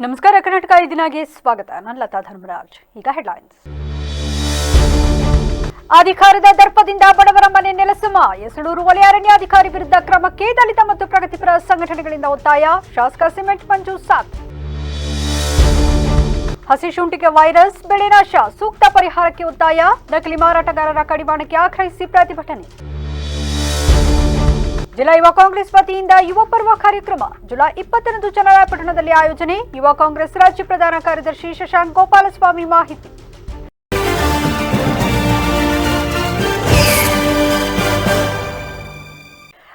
ನಮಸ್ಕಾರ ಕರ್ನಾಟಕ ದಿನಕ್ಕೆ ಸ್ವಾಗತ. ನಾನು ಲತಾ ಧರ್ಮರಾಜ್. ಈಗ ಹೆಡ್ಲೈನ್ಸ್. ಅಧಿಕಾರದ ದರ್ಪದಿಂದ ಬಡವರ ಮನೆ ನೆಲಸಮ. ಯಸಳೂರು ವಲಯ ಅರಣ್ಯಾಧಿಕಾರಿ ವಿರುದ್ಧ ಕ್ರಮಕ್ಕೆ ದಲಿತ ಮತ್ತು ಪ್ರಗತಿಪರ ಸಂಘಟನೆಗಳಿಂದ ಒತ್ತಾಯ. ಶಾಸಕ ಸಿಮೆಂಟ್ ಮಂಜು ಸಾಥ್. ಹಸಿ ಶುಂಠಿಗೆ ವೈರಸ್, ಬೆಳೆ ನಾಶ, ಸೂಕ್ತ ಪರಿಹಾರಕ್ಕೆ ಒತ್ತಾಯ. ನಕಲಿ ಮಾರಾಟಗಾರರ ಕಡಿವಾಣಕ್ಕೆ ಆಗ್ರಹಿಸಿ ಪ್ರತಿಭಟನೆ. ಜಿಲ್ಲಾ ಯುವ ಕಾಂಗ್ರೆಸ್ ವತಿಯಿಂದ ಯುವ ಪರ್ವ ಕಾರ್ಯಕ್ರಮ ಜುಲೈ 20ರಂದು ಚನ್ನರಾಯಪಟ್ಟಣದಲ್ಲಿ ಆಯೋಜನೆ. ಯುವ ಕಾಂಗ್ರೆಸ್ ರಾಜ್ಯ ಪ್ರಧಾನ ಕಾರ್ಯದರ್ಶಿ ಶಶಾಂಕ್ ಗೋಪಾಲಸ್ವಾಮಿ ಮಾಹಿತಿ.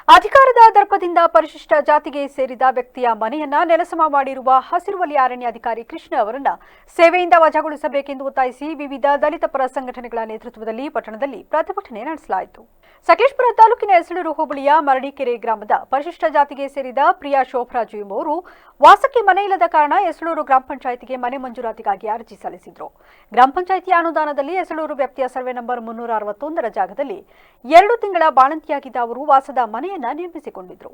ಅಧಿಕಾರದ ದರ್ಪದಿಂದ ಪರಿಶಿಷ್ಟ ಜಾತಿಗೆ ಸೇರಿದ ವ್ಯಕ್ತಿಯ ಮನೆಯನ್ನ ನೆಲಸಮ ಮಾಡಿರುವ ಹಸಿರು ವಲಯ ಅರಣ್ಯಾಧಿಕಾರಿ ಕೃಷ್ಣ ಅವರನ್ನ ಸೇವೆಯಿಂದ ವಜಾಗೊಳಿಸಬೇಕೆಂದು ಒತ್ತಾಯಿಸಿ ವಿವಿಧ ದಲಿತ ಪರ ಸಂಘಟನೆಗಳ ನೇತೃತ್ವದಲ್ಲಿ ಪಟ್ಟಣದಲ್ಲಿ ಪ್ರತಿಭಟನೆ ನಡೆಸಲಾಯಿತು. ಸಕಲೇಶಪುರ ತಾಲೂಕಿನ ಯಸಳೂರು ಹೋಬಳಿಯ ಮರಡಿಕೆರೆ ಗ್ರಾಮದ ಪರಿಶಿಷ್ಟ ಜಾತಿಗೆ ಸೇರಿದ ಪ್ರಿಯಾ ಶೋಭರಾಜು ಎಂಬುವರು ವಾಸಕ್ಕೆ ಮನೆ ಇಲ್ಲದ ಕಾರಣ ಯಸಳೂರು ಗ್ರಾಮ ಪಂಚಾಯಿತಿಗೆ ಮನೆ ಮಂಜೂರಾತಿಗಾಗಿ ಅರ್ಜಿ ಸಲ್ಲಿಸಿದ್ರು. ಗ್ರಾಮ ಪಂಚಾಯಿತಿಯ ಅನುದಾನದಲ್ಲಿ ಯಸಳೂರು ವ್ಯಾಪ್ತಿಯ ಸರ್ವೆ ನಂಬರ್ 361ರ ಜಾಗದಲ್ಲಿ 2 ತಿಂಗಳ ಬಾಣಂತಿಯಾಗಿದ್ದ ಅವರು ವಾಸದ ಮನೆಯನ್ನ ನಿರ್ಮಿಸಿಕೊಂಡಿದ್ರು.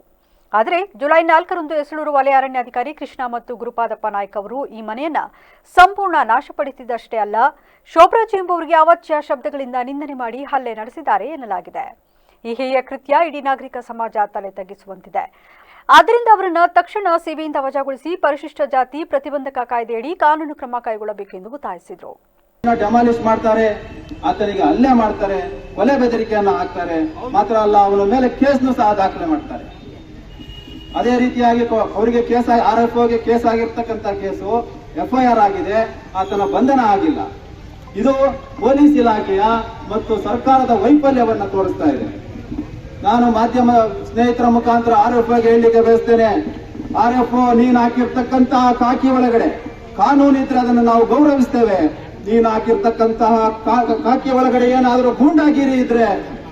ಆದರೆ ಜುಲೈ 4ರಂದು ಯಸಳೂರು ವಲಯ ಅರಣ್ಯಾಧಿಕಾರಿ ಕೃಷ್ಣ ಮತ್ತು ಗುರುಪಾದಪ್ಪ ನಾಯ್ಕ ಅವರು ಈ ಮನೆಯನ್ನ ಸಂಪೂರ್ಣ ನಾಶಪಡಿಸಿದಷ್ಟೇ ಅಲ್ಲ, ಶೋಭರಾಜು ಎಂಬುವರಿಗೆ ಅವಾಚ್ಯ ಶಬ್ದಗಳಿಂದ ನಿಂದನೆ ಮಾಡಿ ಹಲ್ಲೆ ನಡೆಸಿದ್ದಾರೆ ಎನ್ನಲಾಗಿದೆ. ಈ ಹೇಯ ಕೃತ್ಯ ಇಡೀ ನಾಗರಿಕ ಸಮಾಜ ತಲೆ ತಗ್ಗಿಸುವಂತಿದೆ. ಆದ್ದರಿಂದ ಅವರನ್ನು ತಕ್ಷಣ ಸೇವೆಯಿಂದ ವಜಾಗೊಳಿಸಿ ಪರಿಶಿಷ್ಟ ಜಾತಿ ಪ್ರತಿಬಂಧಕ ಕಾಯ್ದೆಯಡಿ ಕಾನೂನು ಕ್ರಮ ಕೈಗೊಳ್ಳಬೇಕೆಂದು ಒತ್ತಾಯಿಸಿದರು. ಡೆಮಾಲಿಷ್ ಮಾಡ್ತಾರೆ, ಆತನಿಗೆ ಹಲ್ಲೆ ಮಾಡ್ತಾರೆ, ಕೊಲೆ ಬೆದರಿಕೆಯನ್ನು ಹಾಕ್ತಾರೆ. ಮಾತ್ರ ಅಲ್ಲ, ಅವನ ಮೇಲೆ ಕೇಸ್ನು ಸಹ ದಾಖಲೆ ಮಾಡ್ತಾರೆ. ಅದೇ ರೀತಿಯಾಗಿ ಅವರಿಗೆ ಕೇಸ್ RFOಗೆ ಕೇಸ್ ಆಗಿರ್ತಕ್ಕಂಥ ಕೇಸು FIR ಆಗಿದೆ, ಆತನ ಬಂಧನ ಆಗಿಲ್ಲ. ಇದು ಪೊಲೀಸ್ ಇಲಾಖೆಯ ಮತ್ತು ಸರ್ಕಾರದ ವೈಫಲ್ಯವನ್ನು ತೋರಿಸ್ತಾ ಇದೆ. ನಾನು ಮಾಧ್ಯಮ ಸ್ನೇಹಿತರ ಮುಖಾಂತರ RFOಗೆ ಹೇಳಲಿಕ್ಕೆ ಬಯಸ್ತೇನೆ, RFO ನೀನು ಹಾಕಿರ್ತಕ್ಕಂತಹ ಕಾಕಿ ಒಳಗಡೆ ಕಾನೂನು ಇದ್ರೆ ಅದನ್ನು ನಾವು ಗೌರವಿಸ್ತೇವೆ. ನೀನು ಹಾಕಿರ್ತಕ್ಕಂತಹ ಕಾಕಿ ಒಳಗಡೆ ಏನಾದರೂ ಗೂಂಡಾಗಿರಿ ಇದ್ರೆ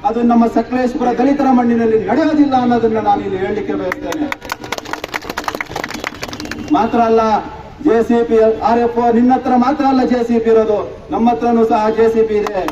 ಅದು ನಮ್ಮ ಸಕಲೇಶಪುರ ದಲಿತರ ಮಣ್ಣಿನಲ್ಲಿ ನಡೆಯೋದಿಲ್ಲ ಅನ್ನೋದನ್ನ ನಾನು ಇಲ್ಲಿ ಹೇಳಲಿಕ್ಕೆ ಬಯಸ್ತೇನೆ. ಮಾತ್ರ ಅಲ್ಲ, JCB RFO ನಿನ್ನ ಹತ್ರ ಮಾತ್ರ ಅಲ್ಲ JCB ಇರೋದು, ನಮ್ಮ ಹತ್ರನೂ ಸಹ JCB ಇದೆ.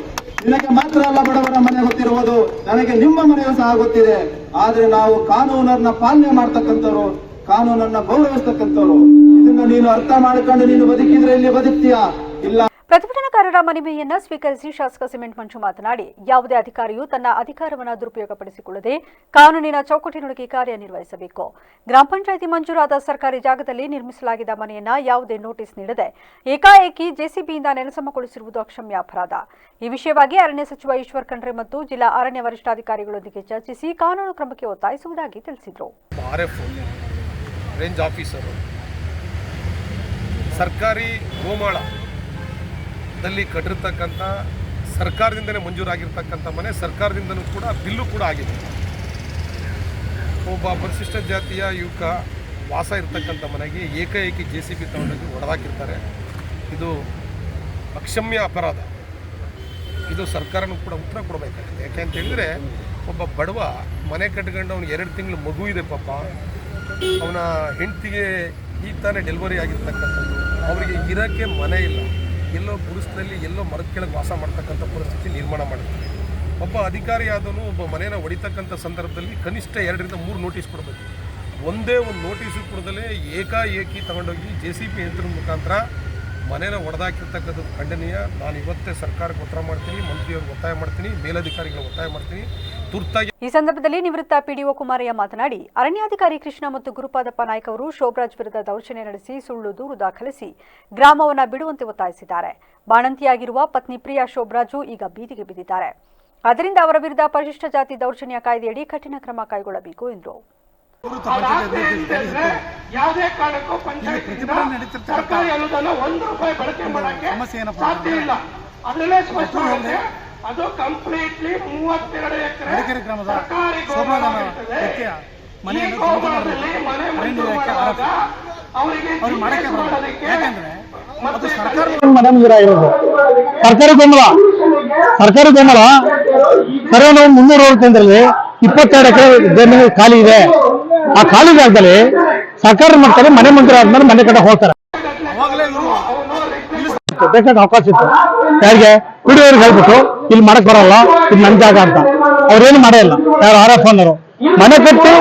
ನಿನಗೆ ಮಾತ್ರ ಅಲ್ಲ ಬಡವರ ಮನೆ ಗೊತ್ತಿರುವುದು, ನನಗೆ ನಿಮ್ಮ ಮನೆಯೂ ಸಹ ಗೊತ್ತಿದೆ. ಆದ್ರೆ ನಾವು ಕಾನೂನನ್ನ ಪಾಲನೆ ಮಾಡ್ತಕ್ಕಂಥವ್ರು, ಕಾನೂನನ್ನ ಗೌರವಿಸ್ತಕ್ಕಂಥವ್ರು. ಇದನ್ನ ನೀನು ಅರ್ಥ ಮಾಡ್ಕೊಂಡು ನೀನು ಬದುಕಿದ್ರೆ ಇಲ್ಲಿ ಬದುಕ್ತೀಯಾ? ಇಲ್ಲ. ಪ್ರತಿಭಟನಾಕಾರರ ಮನವಿಯನ್ನ ಸ್ವೀಕರಿಸಿ ಶಾಸಕ ಸಿಮೆಂಟ್ ಮಂಜು ಮಾತನಾಡಿ, ಯಾವುದೇ ಅಧಿಕಾರಿಯು ತನ್ನ ಅಧಿಕಾರವನ್ನು ದುರುಪಯೋಗಪಡಿಸಿಕೊಳ್ಳದೆ ಕಾನೂನಿನ ಚೌಕಟ್ಟಿನೊಳಗೆ ಕಾರ್ಯನಿರ್ವಹಿಸಬೇಕು. ಗ್ರಾಮ ಪಂಚಾಯಿತಿ ಮಂಜೂರಾದ ಸರ್ಕಾರಿ ಜಾಗದಲ್ಲಿ ನಿರ್ಮಿಸಲಾಗಿದ್ದ ಮನೆಯನ್ನ ಯಾವುದೇ ನೋಟಿಸ್ ನೀಡದೆ ಏಕಾಏಕಿ JCBಯಿಂದ ನೆಲಸಮಗೊಳಿಸಿರುವುದು ಅಕ್ಷಮ್ಯ ಅಪರಾಧ. ಈ ವಿಷಯವಾಗಿ ಅರಣ್ಯ ಸಚಿವ ಈಶ್ವರ್ ಖಂಡ್ರೆ ಮತ್ತು ಜಿಲ್ಲಾ ಅರಣ್ಯ ವರಿಷ್ಠಾಧಿಕಾರಿಗಳೊಂದಿಗೆ ಚರ್ಚಿಸಿ ಕಾನೂನು ಕ್ರಮಕ್ಕೆ ಒತ್ತಾಯಿಸುವುದಾಗಿ ತಿಳಿಸಿದರು. ರೇಂಜ್ ಆಫೀಸರು ಸರ್ಕಾರಿ ಗೋಮಾಳ ದಲ್ಲಿ ಕಟ್ಟಿರ್ತಕ್ಕಂಥ ಸರ್ಕಾರದಿಂದಲೇ ಮಂಜೂರಾಗಿರ್ತಕ್ಕಂಥ ಮನೆ, ಸರ್ಕಾರದಿಂದಲೂ ಕೂಡ ಬಿಲ್ಲು ಕೂಡ ಆಗಿದೆ. ಒಬ್ಬ ಪರಿಶಿಷ್ಟ ಜಾತಿಯ ಯುವಕ ವಾಸ ಇರ್ತಕ್ಕಂಥ ಮನೆಗೆ ಏಕಾಏಕಿ JCB ತಗೊಂಡೋಗಿ ಹೊಡೆದಾಕಿರ್ತಾರೆ. ಇದು ಅಕ್ಷಮ್ಯ ಅಪರಾಧ. ಇದು ಸರ್ಕಾರನೂ ಕೂಡ ಉತ್ತರ ಕೊಡಬೇಕಾಗಿದೆ. ಯಾಕೆ ಅಂತ ಹೇಳಿದರೆ, ಒಬ್ಬ ಬಡವ ಮನೆ ಕಟ್ಕೊಂಡು ಅವ್ನಿಗೆ 2 ತಿಂಗಳು ಮಗು ಇದೆ, ಪಾಪ ಅವನ ಹೆಂಡತಿಗೆ ಈಗ ತಾನೇ ಡೆಲಿವರಿ ಆಗಿರ್ತಕ್ಕಂಥದ್ದು, ಅವರಿಗೆ ಇರೋಕ್ಕೆ ಮನೆ ಇಲ್ಲ, ಎಲ್ಲೋ ಗುಡಿಸ್ನಲ್ಲಿ ಎಲ್ಲೋ ಮರದ ಕೆಳಗೆ ವಾಸ ಮಾಡ್ತಕ್ಕಂಥ ಪರಿಸ್ಥಿತಿ ನಿರ್ಮಾಣ ಮಾಡುತ್ತೆ. ಒಬ್ಬ ಅಧಿಕಾರಿ ಆದನು ಒಬ್ಬ ಮನೆಯನ್ನು ಹೊಡಿತಕ್ಕಂಥ ಸಂದರ್ಭದಲ್ಲಿ ಕನಿಷ್ಠ 2ರಿಂದ 3 ನೋಟಿಸ್ ಕೊಡಬೇಕು. ಒಂದೇ ಒಂದು ನೋಟಿಸು ಕೊಡದಲ್ಲೇ ಏಕಾಏಕಿ ತಗೊಂಡೋಗಿ JCB ಯಂತ್ರದ ಮುಖಾಂತರ ಮನೇನ ಹೊಡೆದಾಕಿರ್ತಕ್ಕಂಥದ್ದು ಖಂಡನೀಯ. ನಾನು ಇವತ್ತೇ ಸರ್ಕಾರಕ್ಕೆ ಒತ್ತಾಯ ಮಾಡ್ತೀನಿ, ಮಂತ್ರಿಯವ್ರಿಗೆ ಒತ್ತಾಯ ಮಾಡ್ತೀನಿ, ಮೇಲಧಿಕಾರಿಗಳಿಗೆ ಒತ್ತಾಯ ಮಾಡ್ತೀನಿ. ತುರ್ತಾಗಿ ಈ ಸಂದರ್ಭದಲ್ಲಿ ನಿವೃತ್ತ PDO ಕುಮಾರಯ್ಯ ಮಾತನಾಡಿ, ಅರಣ್ಯಾಧಿಕಾರಿ ಕೃಷ್ಣ ಮತ್ತು ಗುರುಪಾದಪ್ಪ ನಾಯ್ಕ ಅವರು ಶೋಭರಾಜ್ ವಿರುದ್ಧ ದೌರ್ಜನ್ಯ ನಡೆಸಿ ಸುಳ್ಳು ದೂರು ದಾಖಲಿಸಿ ಗ್ರಾಮವನ್ನು ಬಿಡುವಂತೆ ಒತ್ತಾಯಿಸಿದ್ದಾರೆ. ಬಾಣಂತಿಯಾಗಿರುವ ಪತ್ನಿ ಪ್ರಿಯಾ ಶೋಭರಾಜು ಈಗ ಬೀದಿಗೆ ಬಿದ್ದಿದ್ದಾರೆ. ಆದ್ದರಿಂದ ಅವರ ವಿರುದ್ಧ ಪರಿಶಿಷ್ಟ ಜಾತಿ ದೌರ್ಜನ್ಯ ಕಾಯ್ದೆಯಡಿ ಕಠಿಣ ಕ್ರಮ ಕೈಗೊಳ್ಳಬೇಕು ಎಂದರು. ಯಾವುದೇ ಕಾರಣಕ್ಕೂ ಪಂಚಾಯತ್ ಸರ್ಕಾರಿ ಅನುದಾನ ₹1 ಬಳಕೆ ಮಾಡಕ್ಕೆ ಸಾಧ್ಯ ಇಲ್ಲ. ಅದರಲ್ಲೇ ಸ್ಪಷ್ಟವಾಗಿದೆ, ಅದು ಕಂಪ್ಲೀಟ್ಲಿ 32 ಎಕರೆ ಸರ್ಕಾರಿ ಗೋಮಾಳದಲ್ಲಿ ಮನೆ ಮಂಜೂರಾದಾಗ ಅವರಿಗೆ ಸರ್ಕಾರಿ ಬೆಂಬಲ ಸರಿ 300 ಕೇಂದ್ರದಲ್ಲಿ 22 ಎಕರೆ ಜಮೀನು ಖಾಲಿ ಇದೆ. ಆ ಖಾಲಿ ಜಾಗದಲ್ಲಿ ಸರ್ಕಾರ ಮಾಡ್ತಾರೆ, ಮನೆ ಮಂಜೂರು ಆದ್ಮೇಲೆ ಮನೆ ಕಡೆ ಹೋಗ್ತಾರೆ. ಬೇಕಾದ ಅವಕಾಶ ಇತ್ತು. ಯಾರಿಗೆ PDO ಹೇಳ್ಬಿಟ್ಟು ಇಲ್ಲಿ ಮಾಡಕ್ ಬರಲ್ಲ, ಇದು ನನ್ನ ಜಾಗ ಅಂತ. ಅವ್ರೇನು ಮಾಡೇ ಇಲ್ಲ. ಯಾರು RFO ಅನ್ನೋರು ಮನೆ ಕಟ್ಟಿ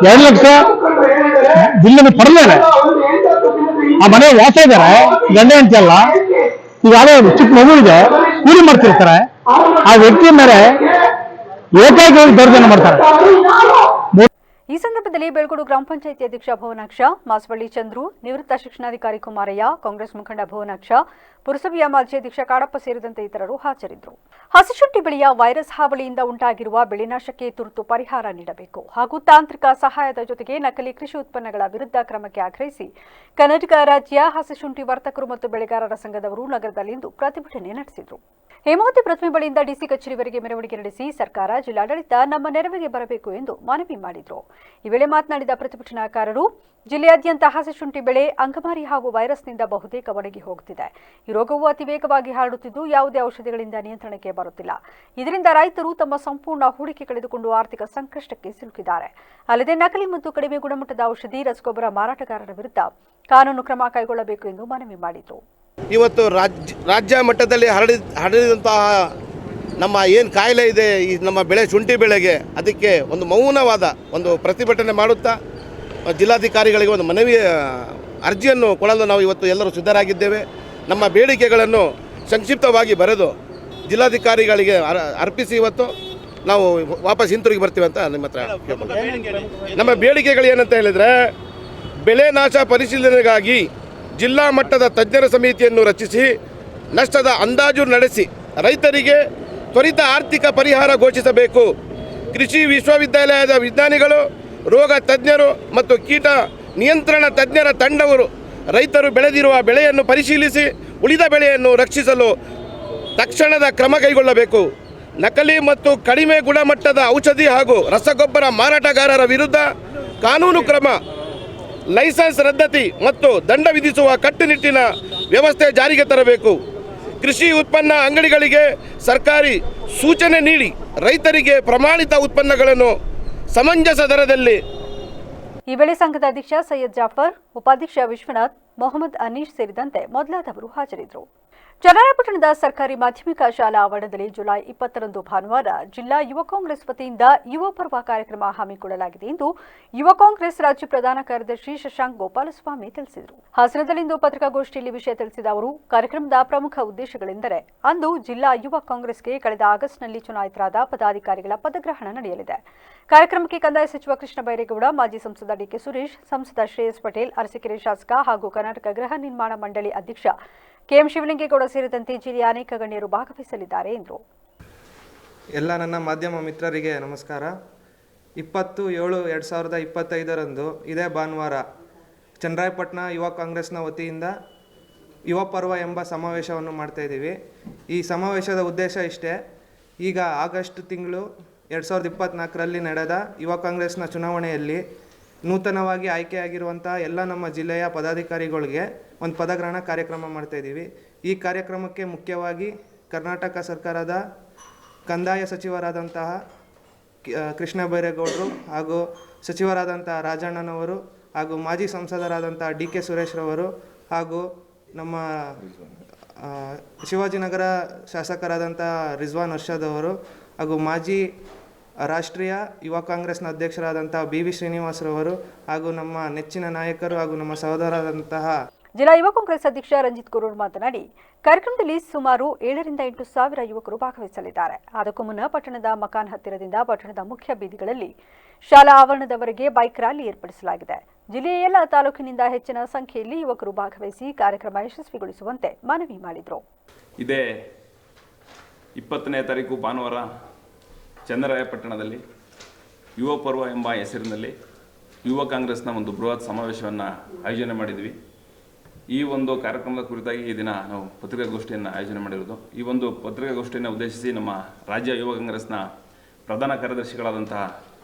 2 ಲಕ್ಷ ಬಿಲ್ಲನ್ನು ಪಡೆದೇನೆ ಆ ಮನೆ ವಾಸ ಇದ್ದಾರೆ, ಗಂಡ ಹೆಂಡತಿ ಅಲ್ಲ. ಈಗ ಅದೇ ಚಿಕ್ಕ ಮಗು ಇದೆ, ಕೂಲಿ ಮಾಡ್ತಿರ್ತಾರೆ. ಆ ವ್ಯಕ್ತಿ ಮೇಲೆ ಏಕಾಏಕಿ ದೌರ್ಜನ್ಯ ಮಾಡ್ತಾರೆ. ಈ ಸಂದರ್ಭದಲ್ಲಿ ಬೆಳಗೋಡು ಗ್ರಾಮ ಪಂಚಾಯಿತಿ ಅಧ್ಯಕ್ಷ ಭುವನಾಕ್ಷ, ಮಾಸವಳ್ಳಿ ಚಂದ್ರು, ನಿವೃತ್ತ ಶಿಕ್ಷಣಾಧಿಕಾರಿ ಕುಮಾರಯ್ಯ, ಕಾಂಗ್ರೆಸ್ ಮುಖಂಡ ಭುವನಾಕ್ಷ, ಪುರಸಭೆಯ ಮಾಜಿ ಅಧ್ಯಕ್ಷ ಕಾಡಪ್ಪ ಸೇರಿದಂತೆ ಇತರರು ಹಾಜರಿದ್ದರು. ಹಸಿಶುಂಠಿ ಬೆಳೆಯ ವೈರಸ್ ಹಾವಳಿಯಿಂದ ಉಂಟಾಗಿರುವ ಬೆಳೆನಾಶಕ್ಕೆ ತುರ್ತು ಪರಿಹಾರ ನೀಡಬೇಕು ಹಾಗೂ ತಾಂತ್ರಿಕ ಸಹಾಯದ ಜೊತೆಗೆ ನಕಲಿ ಕೃಷಿ ಉತ್ಪನ್ನಗಳ ವಿರುದ್ಧ ಕ್ರಮಕ್ಕೆ ಆಗ್ರಹಿಸಿ ಕರ್ನಾಟಕ ರಾಜ್ಯ ಹಸಿಶುಂಠಿ ವರ್ತಕರು ಮತ್ತು ಬೆಳೆಗಾರರ ಸಂಘದವರು ನಗರದಲ್ಲಿಂದು ಪ್ರತಿಭಟನೆ ನಡೆಸಿದರು. ಹೇಮಾವತಿ ಪ್ರತಿಮೆ ಬಳಿಯಿಂದ ಡಿಸಿ ಕಚೇರಿವರೆಗೆ ಮೆರವಣಿಗೆ ನಡೆಸಿ ಸರ್ಕಾರ, ಜಿಲ್ಲಾಡಳಿತ ನಮ್ಮ ನೆರವಿಗೆ ಬರಬೇಕು ಎಂದು ಮನವಿ ಮಾಡಿದರು. ಈ ವೇಳೆ ಮಾತನಾಡಿದ ಪ್ರತಿಭಟನಾಕಾರರು, ಜಿಲ್ಲೆಯಾದ್ಯಂತ ಹಸಿಶುಂಠಿ ಬೆಳೆ ಅಂಗಮಾರಿ ಹಾಗೂ ವೈರಸ್ನಿಂದ ಬಹುತೇಕ ಒಣಗಿ ಹೋಗುತ್ತಿದೆ. ಈ ರೋಗವು ಅತಿ ವೇಗವಾಗಿ ಹರಡುತ್ತಿದ್ದು ಯಾವುದೇ ಔಷಧಿಗಳಿಂದ ನಿಯಂತ್ರಣಕ್ಕೆ ಬರುತ್ತಿಲ್ಲ. ಇದರಿಂದ ರೈತರು ತಮ್ಮ ಸಂಪೂರ್ಣ ಹೂಡಿಕೆ ಕಳೆದುಕೊಂಡು ಆರ್ಥಿಕ ಸಂಕಷ್ಟಕ್ಕೆ ಸಿಲುಕಿದ್ದಾರೆ. ಅಲ್ಲದೆ ನಕಲಿ ಮತ್ತು ಕಡಿಮೆ ಗುಣಮಟ್ಟದ ಔಷಧಿ, ರಸಗೊಬ್ಬರ ಮಾರಾಟಗಾರರ ವಿರುದ್ಧ ಕಾನೂನು ಕ್ರಮ ಕೈಗೊಳ್ಳಬೇಕು ಎಂದು ಮನವಿ ಮಾಡಿದರು. ಇವತ್ತು ರಾಜ್ಯ ಮಟ್ಟದಲ್ಲಿ ಹರಡಿದಂತಹ ನಮ್ಮ ಏನು ಕಾಯಿಲೆ ಇದೆ, ಈ ನಮ್ಮ ಬೆಳೆ ಶುಂಠಿ ಬೆಳೆಗೆ, ಅದಕ್ಕೆ ಒಂದು ಮೌನವಾದ ಒಂದು ಪ್ರತಿಭಟನೆ ಮಾಡುತ್ತಾ ಜಿಲ್ಲಾಧಿಕಾರಿಗಳಿಗೆ ಒಂದು ಮನವಿ ಅರ್ಜಿಯನ್ನು ಕೊಡಲು ನಾವು ಇವತ್ತು ಎಲ್ಲರೂ ಸಿದ್ಧರಾಗಿದ್ದೇವೆ. ನಮ್ಮ ಬೇಡಿಕೆಗಳನ್ನು ಸಂಕ್ಷಿಪ್ತವಾಗಿ ಬರೆದು ಜಿಲ್ಲಾಧಿಕಾರಿಗಳಿಗೆ ಅರ್ಪಿಸಿ ಇವತ್ತು ನಾವು ವಾಪಸ್ ಹಿಂತಿರುಗಿ ಬರ್ತೀವಿ ಅಂತ ನಿಮ್ಮ ಹತ್ರ ಕೇಳ್ಬೋದು. ನಮ್ಮ ಬೇಡಿಕೆಗಳು ಏನಂತ ಹೇಳಿದರೆ, ಬೆಳೆ ನಾಶ ಪರಿಶೀಲನೆಗಾಗಿ ಜಿಲ್ಲಾ ಮಟ್ಟದ ತಜ್ಞರ ಸಮಿತಿಯನ್ನು ರಚಿಸಿ ನಷ್ಟದ ಅಂದಾಜು ನಡೆಸಿ ರೈತರಿಗೆ ತ್ವರಿತ ಆರ್ಥಿಕ ಪರಿಹಾರ ಘೋಷಿಸಬೇಕು. ಕೃಷಿ ವಿಶ್ವವಿದ್ಯಾಲಯದ ವಿಜ್ಞಾನಿಗಳು, ರೋಗ ತಜ್ಞರು ಮತ್ತು ಕೀಟ ನಿಯಂತ್ರಣ ತಜ್ಞರ ತಂಡವರು ರೈತರು ಬೆಳೆದಿರುವ ಬೆಳೆಯನ್ನು ಪರಿಶೀಲಿಸಿ ಉಳಿದ ಬೆಳೆಯನ್ನು ರಕ್ಷಿಸಲು ತಕ್ಷಣದ ಕ್ರಮ ಕೈಗೊಳ್ಳಬೇಕು. ನಕಲಿ ಮತ್ತು ಕಡಿಮೆ ಗುಣಮಟ್ಟದ ಔಷಧಿ ಹಾಗೂ ರಸಗೊಬ್ಬರ ಮಾರಾಟಗಾರರ ವಿರುದ್ಧ ಕಾನೂನು ಕ್ರಮ, ಲೈಸೆನ್ಸ್ ರದ್ದತಿ ಮತ್ತು ದಂಡ ವಿಧಿಸುವ ಕಟ್ಟುನಿಟ್ಟಿನ ವ್ಯವಸ್ಥೆ ಜಾರಿಗೆ ತರಬೇಕು. ಕೃಷಿ ಉತ್ಪನ್ನ ಅಂಗಡಿಗಳಿಗೆ ಸರ್ಕಾರಿ ಸೂಚನೆ ನೀಡಿ ರೈತರಿಗೆ ಪ್ರಮಾಣಿತ ಉತ್ಪನ್ನಗಳನ್ನು ಸಮಂಜಸ ದರದಲ್ಲಿ. ಈ ವೇಳೆ ಸಂಘದ ಅಧ್ಯಕ್ಷ ಸೈಯದ್ ಜಾಫರ್, ಉಪಾಧ್ಯಕ್ಷ ವಿಶ್ವನಾಥ್, ಮೊಹಮ್ಮದ್ ಅನೀಶ್ ಸೇರಿದಂತೆ ಮೊದಲಾದವರು ಹಾಜರಿದ್ದರು. ಚನ್ನರಾಯಪಟ್ಟಣದ ಸರ್ಕಾರಿ ಮಾಧ್ಯಮಿಕ ಶಾಲಾ ಆವರಣದಲ್ಲಿ ಜುಲೈ 20ರಂದು ಭಾನುವಾರ ಜಿಲ್ಲಾ ಯುವ ಕಾಂಗ್ರೆಸ್ ವತಿಯಿಂದ ಯುವ ಪರ್ವ ಕಾರ್ಯಕ್ರಮ ಹಮ್ಮಿಕೊಳ್ಳಲಾಗಿದೆ ಎಂದು ಯುವ ಕಾಂಗ್ರೆಸ್ ರಾಜ್ಯ ಪ್ರಧಾನ ಕಾರ್ಯದರ್ಶಿ ಶಶಾಂಕ್ ಗೋಪಾಲಸ್ವಾಮಿ ತಿಳಿಸಿದರು. ಹಾಸನದಲ್ಲಿಂದು ಪತ್ರಿಕಾಗೋಷ್ಠಿಯಲ್ಲಿ ವಿಷಯ ತಿಳಿಸಿದ ಅವರು, ಕಾರ್ಯಕ್ರಮದ ಪ್ರಮುಖ ಉದ್ದೇಶಗಳೆಂದರೆ, ಅಂದು ಜಿಲ್ಲಾ ಯುವ ಕಾಂಗ್ರೆಸ್ಗೆ ಕಳೆದ ಆಗಸ್ಟ್ನಲ್ಲಿ ಚುನಾಯಿತರಾದ ಪದಾಧಿಕಾರಿಗಳ ಪದಗ್ರಹಣ ನಡೆಯಲಿದೆ. ಕಾರ್ಯಕ್ರಮಕ್ಕೆ ಕಂದಾಯ ಸಚಿವ ಕೃಷ್ಣ ಬೈರೇಗೌಡ, ಮಾಜಿ ಸಂಸದ ಡಿಕೆ ಸುರೇಶ್, ಸಂಸದ ಶ್ರೇಯಸ್ ಪಟೇಲ್, ಅರಸೀಕೆರೆ ಶಾಸಕ ಹಾಗೂ ಕರ್ನಾಟಕ ಗೃಹ ನಿರ್ಮಾಣ ಮಂಡಳಿ ಅಧ್ಯಕ್ಷ ಕೆಎಂ ಶಿವಲಿಂಗೇಗೌಡ ಸೇರಿದಂತೆ ಜಿಲ್ಲೆಯ ಅನೇಕ ಗಣ್ಯರು ಭಾಗವಹಿಸಲಿದ್ದಾರೆ ಎಂದರು. ಎಲ್ಲ ನನ್ನ ಮಾಧ್ಯಮ ಮಿತ್ರರಿಗೆ ನಮಸ್ಕಾರ. 20/7/2025 ಇದೇ ಭಾನುವಾರ ಚನ್ನರಾಯಪಟ್ಟಣ ಯುವ ಕಾಂಗ್ರೆಸ್ನ ವತಿಯಿಂದ ಯುವ ಪರ್ವ ಎಂಬ ಸಮಾವೇಶವನ್ನು ಮಾಡ್ತಾಯಿದ್ದೀವಿ. ಈ ಸಮಾವೇಶದ ಉದ್ದೇಶ ಇಷ್ಟೇ. ಈಗ ಆಗಸ್ಟ್ ತಿಂಗಳು 2024ರಲ್ಲಿ ನಡೆದ ಯುವ ಕಾಂಗ್ರೆಸ್ನ ಚುನಾವಣೆಯಲ್ಲಿ ನೂತನವಾಗಿ ಆಯ್ಕೆಯಾಗಿರುವಂಥ ಎಲ್ಲ ನಮ್ಮ ಜಿಲ್ಲೆಯ ಪದಾಧಿಕಾರಿಗಳಿಗೆ ಒಂದು ಪದಗ್ರಹಣ ಕಾರ್ಯಕ್ರಮ ಮಾಡ್ತಾಯಿದ್ದೀವಿ. ಈ ಕಾರ್ಯಕ್ರಮಕ್ಕೆ ಮುಖ್ಯವಾಗಿ ಕರ್ನಾಟಕ ಸರ್ಕಾರದ ಕಂದಾಯ ಸಚಿವರಾದಂತಹ ಕೃಷ್ಣ ಬೈರೇಗೌಡರು ಹಾಗೂ ಸಚಿವರಾದಂಥ ರಾಜಣ್ಣನವರು ಹಾಗೂ ಮಾಜಿ ಸಂಸದರಾದಂಥ ಡಿ ಕೆ ಸುರೇಶ್ರವರು ಹಾಗೂ ನಮ್ಮ ಶಿವಾಜಿನಗರ ಶಾಸಕರಾದಂಥ ರಿಜ್ವಾನ್ ಅರ್ಷದ್ ಅವರು ಹಾಗೂ ಮಾಜಿ ರಾಷ್ಟ್ರೀಯ ಯುವ ಕಾಂಗ್ರೆಸ್ನ ಅಧ್ಯಕ್ಷರಾದಂಥ BV ಶ್ರೀನಿವಾಸರವರು ಹಾಗೂ ನಮ್ಮ ನೆಚ್ಚಿನ ನಾಯಕರು ಹಾಗೂ ನಮ್ಮ ಸಹೋದರರಾದಂತಹ ಜಿಲ್ಲಾ ಯುವ ಕಾಂಗ್ರೆಸ್ ಅಧ್ಯಕ್ಷ ರಂಜಿತ್ ಕುರೂರ್ ಮಾತನಾಡಿ, ಕಾರ್ಯಕ್ರಮದಲ್ಲಿ ಸುಮಾರು 7ರಿಂದ 8 ಸಾವಿರ ಯುವಕರು ಭಾಗವಹಿಸಲಿದ್ದಾರೆ. ಅದಕ್ಕೂ ಮುನ್ನ ಪಟ್ಟಣದ ಮಕಾನ್ ಹತ್ತಿರದಿಂದ ಪಟ್ಟಣದ ಮುಖ್ಯ ಬೀದಿಗಳಲ್ಲಿ ಶಾಲಾ ಆವರಣದವರೆಗೆ ಬೈಕ್ ರ್ಯಾಲಿ ಏರ್ಪಡಿಸಲಾಗಿದೆ. ಜಿಲ್ಲೆಯ ಎಲ್ಲ ತಾಲೂಕಿನಿಂದ ಹೆಚ್ಚಿನ ಸಂಖ್ಯೆಯಲ್ಲಿ ಯುವಕರು ಭಾಗವಹಿಸಿ ಕಾರ್ಯಕ್ರಮ ಯಶಸ್ವಿಗೊಳಿಸುವಂತೆ ಮನವಿ ಮಾಡಿದರು. ಇದೇ 20ನೇ ತಾರೀಕು ಭಾನುವಾರ ಚನ್ನರಾಯಪಟ್ಟಣದಲ್ಲಿ ಯುವ ಪರ್ವ ಎಂಬ ಹೆಸರಿನಲ್ಲಿ ಯುವ ಕಾಂಗ್ರೆಸ್ನ ಒಂದು ಬೃಹತ್ ಸಮಾವೇಶವನ್ನು ಆಯೋಜನೆ ಮಾಡಿದ್ವಿ. ಈ ಒಂದು ಕಾರ್ಯಕ್ರಮದ ಕುರಿತಾಗಿ ಈ ದಿನ ನಾವು ಪತ್ರಿಕಾಗೋಷ್ಠಿಯನ್ನು ಆಯೋಜನೆ ಮಾಡಿರೋದು. ಈ ಒಂದು ಪತ್ರಿಕಾಗೋಷ್ಠಿಯನ್ನು ಉದ್ದೇಶಿಸಿ ನಮ್ಮ ರಾಜ್ಯ ಯುವ ಕಾಂಗ್ರೆಸ್ನ ಪ್ರಧಾನ ಕಾರ್ಯದರ್ಶಿಗಳಾದಂತಹ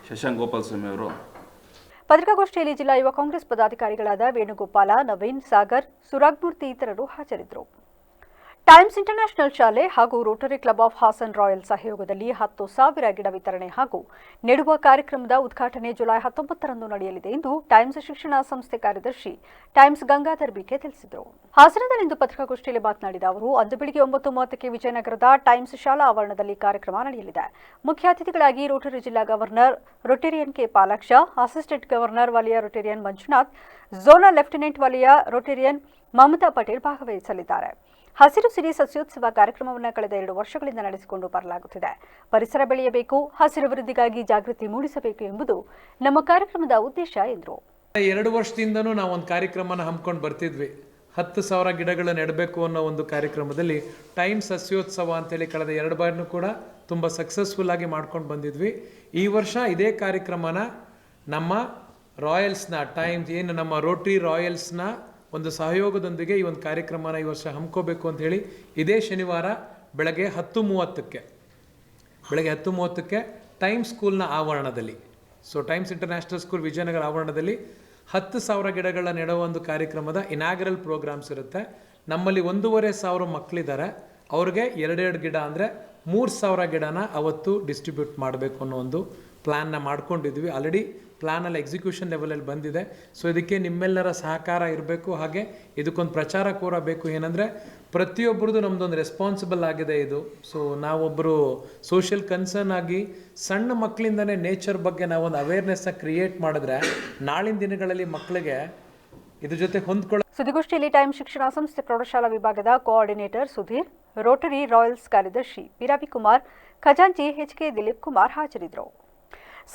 ಶಶಾಂಕ್ ಗೋಪಾಲಸ್ವಾಮಿ ಅವರು ಪತ್ರಿಕಾಗೋಷ್ಠಿಯಲ್ಲಿ ಜಿಲ್ಲಾ ಯುವ ಕಾಂಗ್ರೆಸ್ ಪದಾಧಿಕಾರಿಗಳಾದ ವೇಣುಗೋಪಾಲ, ನವೀನ್, ಸಾಗರ್, ಸುರಾಗ್ಮೂರ್ತಿ ಇತರರು ಹಾಜರಿದ್ದರು. ಟೈಮ್ಸ್ ಇಂಟರ್ನ್ಯಾಷನಲ್ ಶಾಲೆ ಹಾಗೂ Rotary Club of Hassan Royal ಸಹಯೋಗದಲ್ಲಿ 10,000 ಗಿಡ ವಿತರಣೆ ಹಾಗೂ ನೆಡುವ ಕಾರ್ಯಕ್ರಮದ ಉದ್ಘಾಟನೆ ಜುಲೈ 19ರಂದು ನಡೆಯಲಿದೆ ಎಂದು ಟೈಮ್ಸ್ ಶಿಕ್ಷಣ ಸಂಸ್ಥೆ ಕಾರ್ಯದರ್ಶಿ ಟೈಮ್ಸ್ ಗಂಗಾಧರ್ ಬಿಕೆ ತಿಳಿಸಿದರು. ಹಾಸನದಲ್ಲಿಂದು ಪತ್ರಿಕಾಗೋಷ್ಠಿಯಲ್ಲಿ ಮಾತನಾಡಿದ ಅವರು, ಅಂದು ಬೆಳಗ್ಗೆ 9:30ಕ್ಕೆ ವಿಜಯನಗರದ ಟೈಮ್ಸ್ ಶಾಲಾ ಆವರಣದಲ್ಲಿ ಕಾರ್ಯಕ್ರಮ ನಡೆಯಲಿದೆ. ಮುಖ್ಯ ಅತಿಥಿಗಳಾಗಿ ರೋಟರಿ ಜಿಲ್ಲಾ governor Rotarian K Palaksha, assistant governor ವಲಯ ರೊಟೇರಿಯನ್ ಮಂಜುನಾಥ್, ಝೋನಲ್ ಲೆಫ್ಟಿನೆಂಟ್ ವಲಯ ರೊಟೇರಿಯನ್ ಮಮತಾ ಪಟೇಲ್ ಭಾಗವಹಿಸಲಿದ್ದಾರೆ. ಹಸಿರು ಸಿರಿ ಸಸ್ಯೋತ್ಸವ ಕಾರ್ಯಕ್ರಮವನ್ನು ಕಳೆದ 2 ವರ್ಷಗಳಿಂದ ನಡೆಸಿಕೊಂಡು ಬರಲಾಗುತ್ತಿದೆ. ಪರಿಸರ ಬೆಳೆಯಬೇಕು, ಹಸಿರು ವೃದ್ಧಿಗಾಗಿ ಜಾಗೃತಿ ಮೂಡಿಸಬೇಕು ಎಂಬುದು ನಮ್ಮ ಕಾರ್ಯಕ್ರಮದ ಉದ್ದೇಶ ಎಂದರು. 2 ವರ್ಷದಿಂದನೂ ನಾವು ಒಂದು ಕಾರ್ಯಕ್ರಮನ ಹಮ್ಮಿಕೊಂಡು ಬರ್ತಿದ್ವಿ. 10,000 ಗಿಡಗಳು ನೆಡಬೇಕು ಅನ್ನೋ ಒಂದು ಕಾರ್ಯಕ್ರಮದಲ್ಲಿ ಟೈಮ್ ಸಸ್ಯೋತ್ಸವ ಅಂತೇಳಿ ಕಳೆದ 2 ಬಾರಿನೂ ಕೂಡ ತುಂಬ ಸಕ್ಸಸ್ಫುಲ್ ಆಗಿ ಮಾಡ್ಕೊಂಡು ಬಂದಿದ್ವಿ. ಈ ವರ್ಷ ಇದೇ ಕಾರ್ಯಕ್ರಮನ ನಮ್ಮ ರಾಯಲ್ಸ್ನ ಟೈಮ್ಸ್ ಏನು ನಮ್ಮ ರೋಟರಿ ರಾಯಲ್ಸ್ನ ಒಂದು ಸಹಯೋಗದೊಂದಿಗೆ ಈ ಒಂದು ಕಾರ್ಯಕ್ರಮನ ಈ ವರ್ಷ ಹಮ್ಮಿಕೋಬೇಕು ಅಂತ ಹೇಳಿ ಇದೇ ಶನಿವಾರ ಬೆಳಗ್ಗೆ 10:30ಕ್ಕೆ ಟೈಮ್ ಸ್ಕೂಲ್ನ ಆವರಣದಲ್ಲಿ, ಟೈಮ್ಸ್ ಇಂಟರ್ನ್ಯಾಷನಲ್ ಸ್ಕೂಲ್ ವಿಜಯನಗರ ಆವರಣದಲ್ಲಿ 10,000 ಗಿಡಗಳ ನೆಡುವ ಒಂದು ಕಾರ್ಯಕ್ರಮದ ಇನಾಗ್ರಲ್ ಪ್ರೋಗ್ರಾಮ್ಸ್ ಇರುತ್ತೆ. ನಮ್ಮಲ್ಲಿ 1,500 ಮಕ್ಕಳಿದ್ದಾರೆ. ಅವ್ರಿಗೆ 2 ಗಿಡ ಅಂದರೆ 3,000 ಗಿಡನ ಅವತ್ತು ಡಿಸ್ಟ್ರಿಬ್ಯೂಟ್ ಮಾಡಬೇಕು ಅನ್ನೋ ಒಂದು ಪ್ಲ್ಯಾನ್ನ ಮಾಡ್ಕೊಂಡಿದ್ವಿ. ಆಲ್ರೆಡಿ ಪ್ಲ್ಯಾನಲ್ಲಿ ಎಕ್ಸಿಕ್ಯೂಷನ್ ಲೆವೆಲಲ್ಲಿ ಬಂದಿದೆ. ಇದಕ್ಕೆ ನಿಮ್ಮೆಲ್ಲರ ಸಹಕಾರ ಇರಬೇಕು. ಹಾಗೆ ಇದಕ್ಕೊಂದು ಪ್ರಚಾರ ಕೋರಬೇಕು. ಏನಂದರೆ ಪ್ರತಿಯೊಬ್ಬರದು ನಮ್ಮದೊಂದು ರೆಸ್ಪಾನ್ಸಿಬಲ್ ಆಗಿದೆ ಇದು. ನಾವೊಬ್ಬರು ಸೋಷಿಯಲ್ ಕನ್ಸರ್ನ್ ಆಗಿ ಸಣ್ಣ ಮಕ್ಕಳಿಂದನೇ ನೇಚರ್ ಬಗ್ಗೆ ನಾವೊಂದು ಅವೇರ್ನೆಸ್ನ ಕ್ರಿಯೇಟ್ ಮಾಡಿದ್ರೆ ನಾಳಿನ ದಿನಗಳಲ್ಲಿ ಮಕ್ಕಳಿಗೆ ಇದ್ರ ಜೊತೆ ಹೊಂದ್ಕೊಳ್ಳೋ. ಸುದ್ದಿಗೋಷ್ಠಿಯಲ್ಲಿ ಟೈಮ್ ಶಿಕ್ಷಣ ಸಂಸ್ಥೆ ಪ್ರೌಢಶಾಲಾ ವಿಭಾಗದ ಕೋಆರ್ಡಿನೇಟರ್ ಸುಧೀರ್, ರೋಟರಿ ರಾಯಲ್ಸ್ ಕಾರ್ಯದರ್ಶಿ ಬಿ ರವಿಕುಮಾರ್, ಖಜಾಂಚಿ ಎಚ್.ಕೆ. ದಿಲೀಪ್ ಕುಮಾರ್ ಹಾಜರಿದ್ದರು.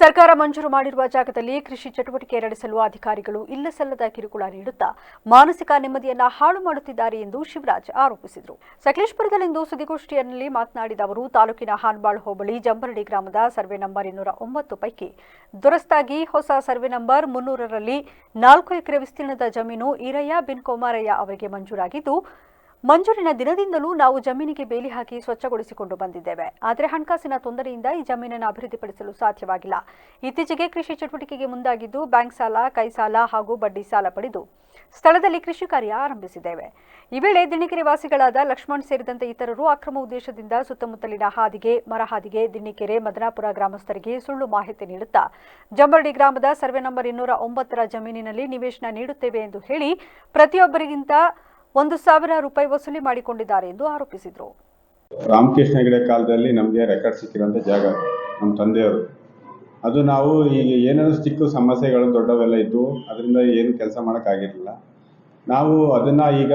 ಸರ್ಕಾರ ಮಂಜೂರು ಮಾಡಿರುವ ಜಾಗದಲ್ಲಿ ಕೃಷಿ ಚಟುವಟಿಕೆ ನಡೆಸಲು ಅಧಿಕಾರಿಗಳು ಇಲ್ಲಸಲ್ಲದ ಕಿರುಕುಳ ನೀಡುತ್ತಾ ಮಾನಸಿಕ ನೆಮ್ಮದಿಯನ್ನ ಹಾಳು ಮಾಡುತ್ತಿದ್ದಾರೆ ಎಂದು ಶಿವರಾಜ್ ಆರೋಪಿಸಿದರು. ಸಕಲೇಶಪುರದಲ್ಲಿಂದು ಸುದ್ದಿಗೋಷ್ಠಿಯಲ್ಲಿ ಮಾತನಾಡಿದ ಅವರು, ತಾಲೂಕಿನ ಹಾನ್ಬಾಳ್ ಹೋಬಳಿ ಜಂಬರಡಿ ಗ್ರಾಮದ ಸರ್ವೆ ನಂಬರ್ 209 ಪೈಕಿ ದುರಸ್ತಾಗಿ ಹೊಸ ಸರ್ವೆ ನಂಬರ್ 300ರಲ್ಲಿ 4 ಎಕರೆ ವಿಸ್ತೀರ್ಣದ ಜಮೀನು ಈರಯ್ಯ ಬಿನ್ ಕೋಮಾರಯ್ಯ ಅವರಿಗೆ ಮಂಜೂರಾಗಿದ್ದು, ಮಂಜೂರಿನ ದಿನದಿಂದಲೂ ನಾವು ಜಮೀನಿಗೆ ಬೇಲಿ ಹಾಕಿ ಸ್ವಚ್ಛಗೊಳಿಸಿಕೊಂಡು ಬಂದಿದ್ದೇವೆ. ಆದರೆ ಹಣಕಾಸಿನ ತೊಂದರೆಯಿಂದ ಈ ಜಮೀನನ್ನು ಅಭಿವೃದ್ಧಿಪಡಿಸಲು ಸಾಧ್ಯವಾಗಿಲ್ಲ. ಇತ್ತೀಚೆಗೆ ಕೃಷಿ ಚಟುವಟಿಕೆಗೆ ಮುಂದಾಗಿದ್ದು ಬ್ಯಾಂಕ್ ಸಾಲ, ಕೈ ಸಾಲ ಹಾಗೂ ಬಡ್ಡಿ ಸಾಲ ಪಡೆದು ಸ್ಥಳದಲ್ಲಿ ಕೃಷಿ ಕಾರ್ಯ ಆರಂಭಿಸಿದ್ದೇವೆ. ಈ ವೇಳೆ ದಿಣ್ಣಿಕೆರೆ ವಾಸಿಗಳಾದ ಲಕ್ಷ್ಮಣ್ ಸೇರಿದಂತೆ ಇತರರು ಅಕ್ರಮ ಉದ್ದೇಶದಿಂದ ಸುತ್ತಮುತ್ತಲಿನ ಹಾದಿಗೆ, ಮರಹಾದಿಗೆ, ದಿಣ್ಣಿಕೆರೆ, ಮದನಾಪುರ ಗ್ರಾಮಸ್ಥರಿಗೆ ಸುಳ್ಳು ಮಾಹಿತಿ ನೀಡುತ್ತಾ ಜಂಬರಡಿ ಗ್ರಾಮದ ಸರ್ವೆ ನಂಬರ್ 209ರ ಜಮೀನಿನಲ್ಲಿ ನಿವೇಶನ ನೀಡುತ್ತೇವೆ ಎಂದು ಹೇಳಿ ಪ್ರತಿಯೊಬ್ಬರಿಗಿಂತ 1,000 ರೂಪಾಯಿ ವಸೂಲಿ ಮಾಡಿಕೊಂಡಿದ್ದಾರೆ ಎಂದು ಆರೋಪಿಸಿದರು. ರಾಮಕೃಷ್ಣ ಹೆಗಡೆ ಕಾಲದಲ್ಲಿ ನಮಗೆ ರೆಕಾರ್ಡ್ ಸಿಕ್ಕಿರೋಂಥ ಜಾಗ ನಮ್ಮ ತಂದೆಯವರು. ಅದು ನಾವು ಈಗ ಏನಾದರೂ ಚಿಕ್ಕ ಸಮಸ್ಯೆಗಳು ದೊಡ್ಡವೆಲ್ಲ ಇದ್ದು ಅದರಿಂದ ಏನು ಕೆಲಸ ಮಾಡೋಕ್ಕಾಗಿರಲಿಲ್ಲ. ನಾವು ಅದನ್ನು ಈಗ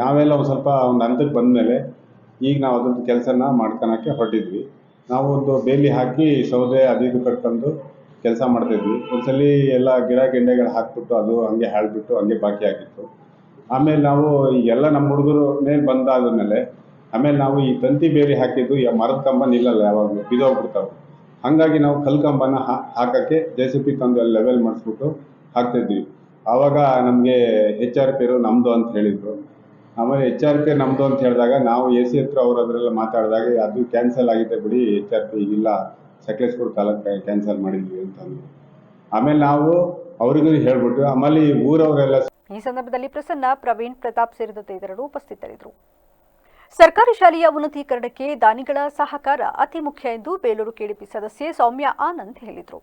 ನಾವೆಲ್ಲ ಒಂದು ಸ್ವಲ್ಪ ಒಂದು ಹಂತಕ್ಕೆ ಬಂದಮೇಲೆ ಈಗ ನಾವು ಅದ್ರದ್ದು ಕೆಲಸನ ಮಾಡ್ಕೊಳಕ್ಕೆ ಹೊರಟಿದ್ವಿ. ನಾವು ಒಂದು ಬೇಲಿ ಹಾಕಿ ಸೌದೆ ಅದು ಕಟ್ಕೊಂಡು ಕೆಲಸ ಮಾಡ್ತಾಯಿದ್ವಿ. ಒಂದ್ಸಲಿ ಎಲ್ಲ ಗಿಡ ಗೆಂಡೆಗಳು ಹಾಕ್ಬಿಟ್ಟು ಅದು ಹಂಗೆ ಹಾಳ್ಬಿಟ್ಟು ಹಂಗೆ ಬಾಕಿ ಆಗಿತ್ತು. ಆಮೇಲೆ ನಾವು ಈಗೆಲ್ಲ ನಮ್ಮ ಹುಡುಗರು ಮೇಲೆ ಬಂದಾದ್ಮೇಲೆ ಆಮೇಲೆ ನಾವು ಈ ತಂತಿ ಬೇಲಿ ಹಾಕಿದ್ದು ಮರದ ಕಂಬ ನಿಲ್ಲಲ್ಲ, ಯಾವಾಗಲೂ ಬಿದ್ದೋಗ್ಬಿಡ್ತಾವೆ. ಹಾಗಾಗಿ ನಾವು ಕಲ್ಲು ಕಂಬನ ಹಾಕೋಕ್ಕೆ JCB ತಂದು ಅಲ್ಲಿ ಲೆವೆಲ್ ಮಾಡಿಸ್ಬಿಟ್ಟು ಹಾಕ್ತಿದ್ವಿ. ಆವಾಗ ನಮಗೆ HRP ನಮ್ಮದು ಅಂತ ಹೇಳಿದರು. ಆಮೇಲೆ HRP ನಮ್ಮದು ಅಂತ ಹೇಳಿದಾಗ ನಾವು AC ಹತ್ರ ಅವರದ್ರೆಲ್ಲ ಮಾತಾಡಿದಾಗ ಅದು ಕ್ಯಾನ್ಸಲ್ ಆಗಿದೆ ಬಿಡಿ, HRP ಈಗಿಲ್ಲ, ಸಕಲೇಶಪುರ ತಾಲೂಕು ಕ್ಯಾನ್ಸಲ್ ಮಾಡಿದ್ವಿ ಅಂತಂದು. ಆಮೇಲೆ ನಾವು ಅವರಿಗೂ ಹೇಳ್ಬಿಟ್ಟು ಆಮೇಲೆ ಊರವರೆಲ್ಲ ಈ ಸಂದರ್ಭದಲ್ಲಿ ಪ್ರಸನ್ನ, ಪ್ರವೀಣ್, ಪ್ರತಾಪ್ ಸೇರಿದಂತೆ ಇತರರು ಉಪಸ್ಥಿತರಿದ್ದರು. ಸರ್ಕಾರಿ ಶಾಲೆಯ ಉನ್ನತೀಕರಣಕ್ಕೆ ದಾನಿಗಳ ಸಹಕಾರ ಅತಿ ಮುಖ್ಯ ಎಂದು ಬೇಲೂರು ಕೆಡಿಪಿ ಸದಸ್ಯೆ ಸೌಮ್ಯ ಆನಂದ್ ಹೇಳಿದರು.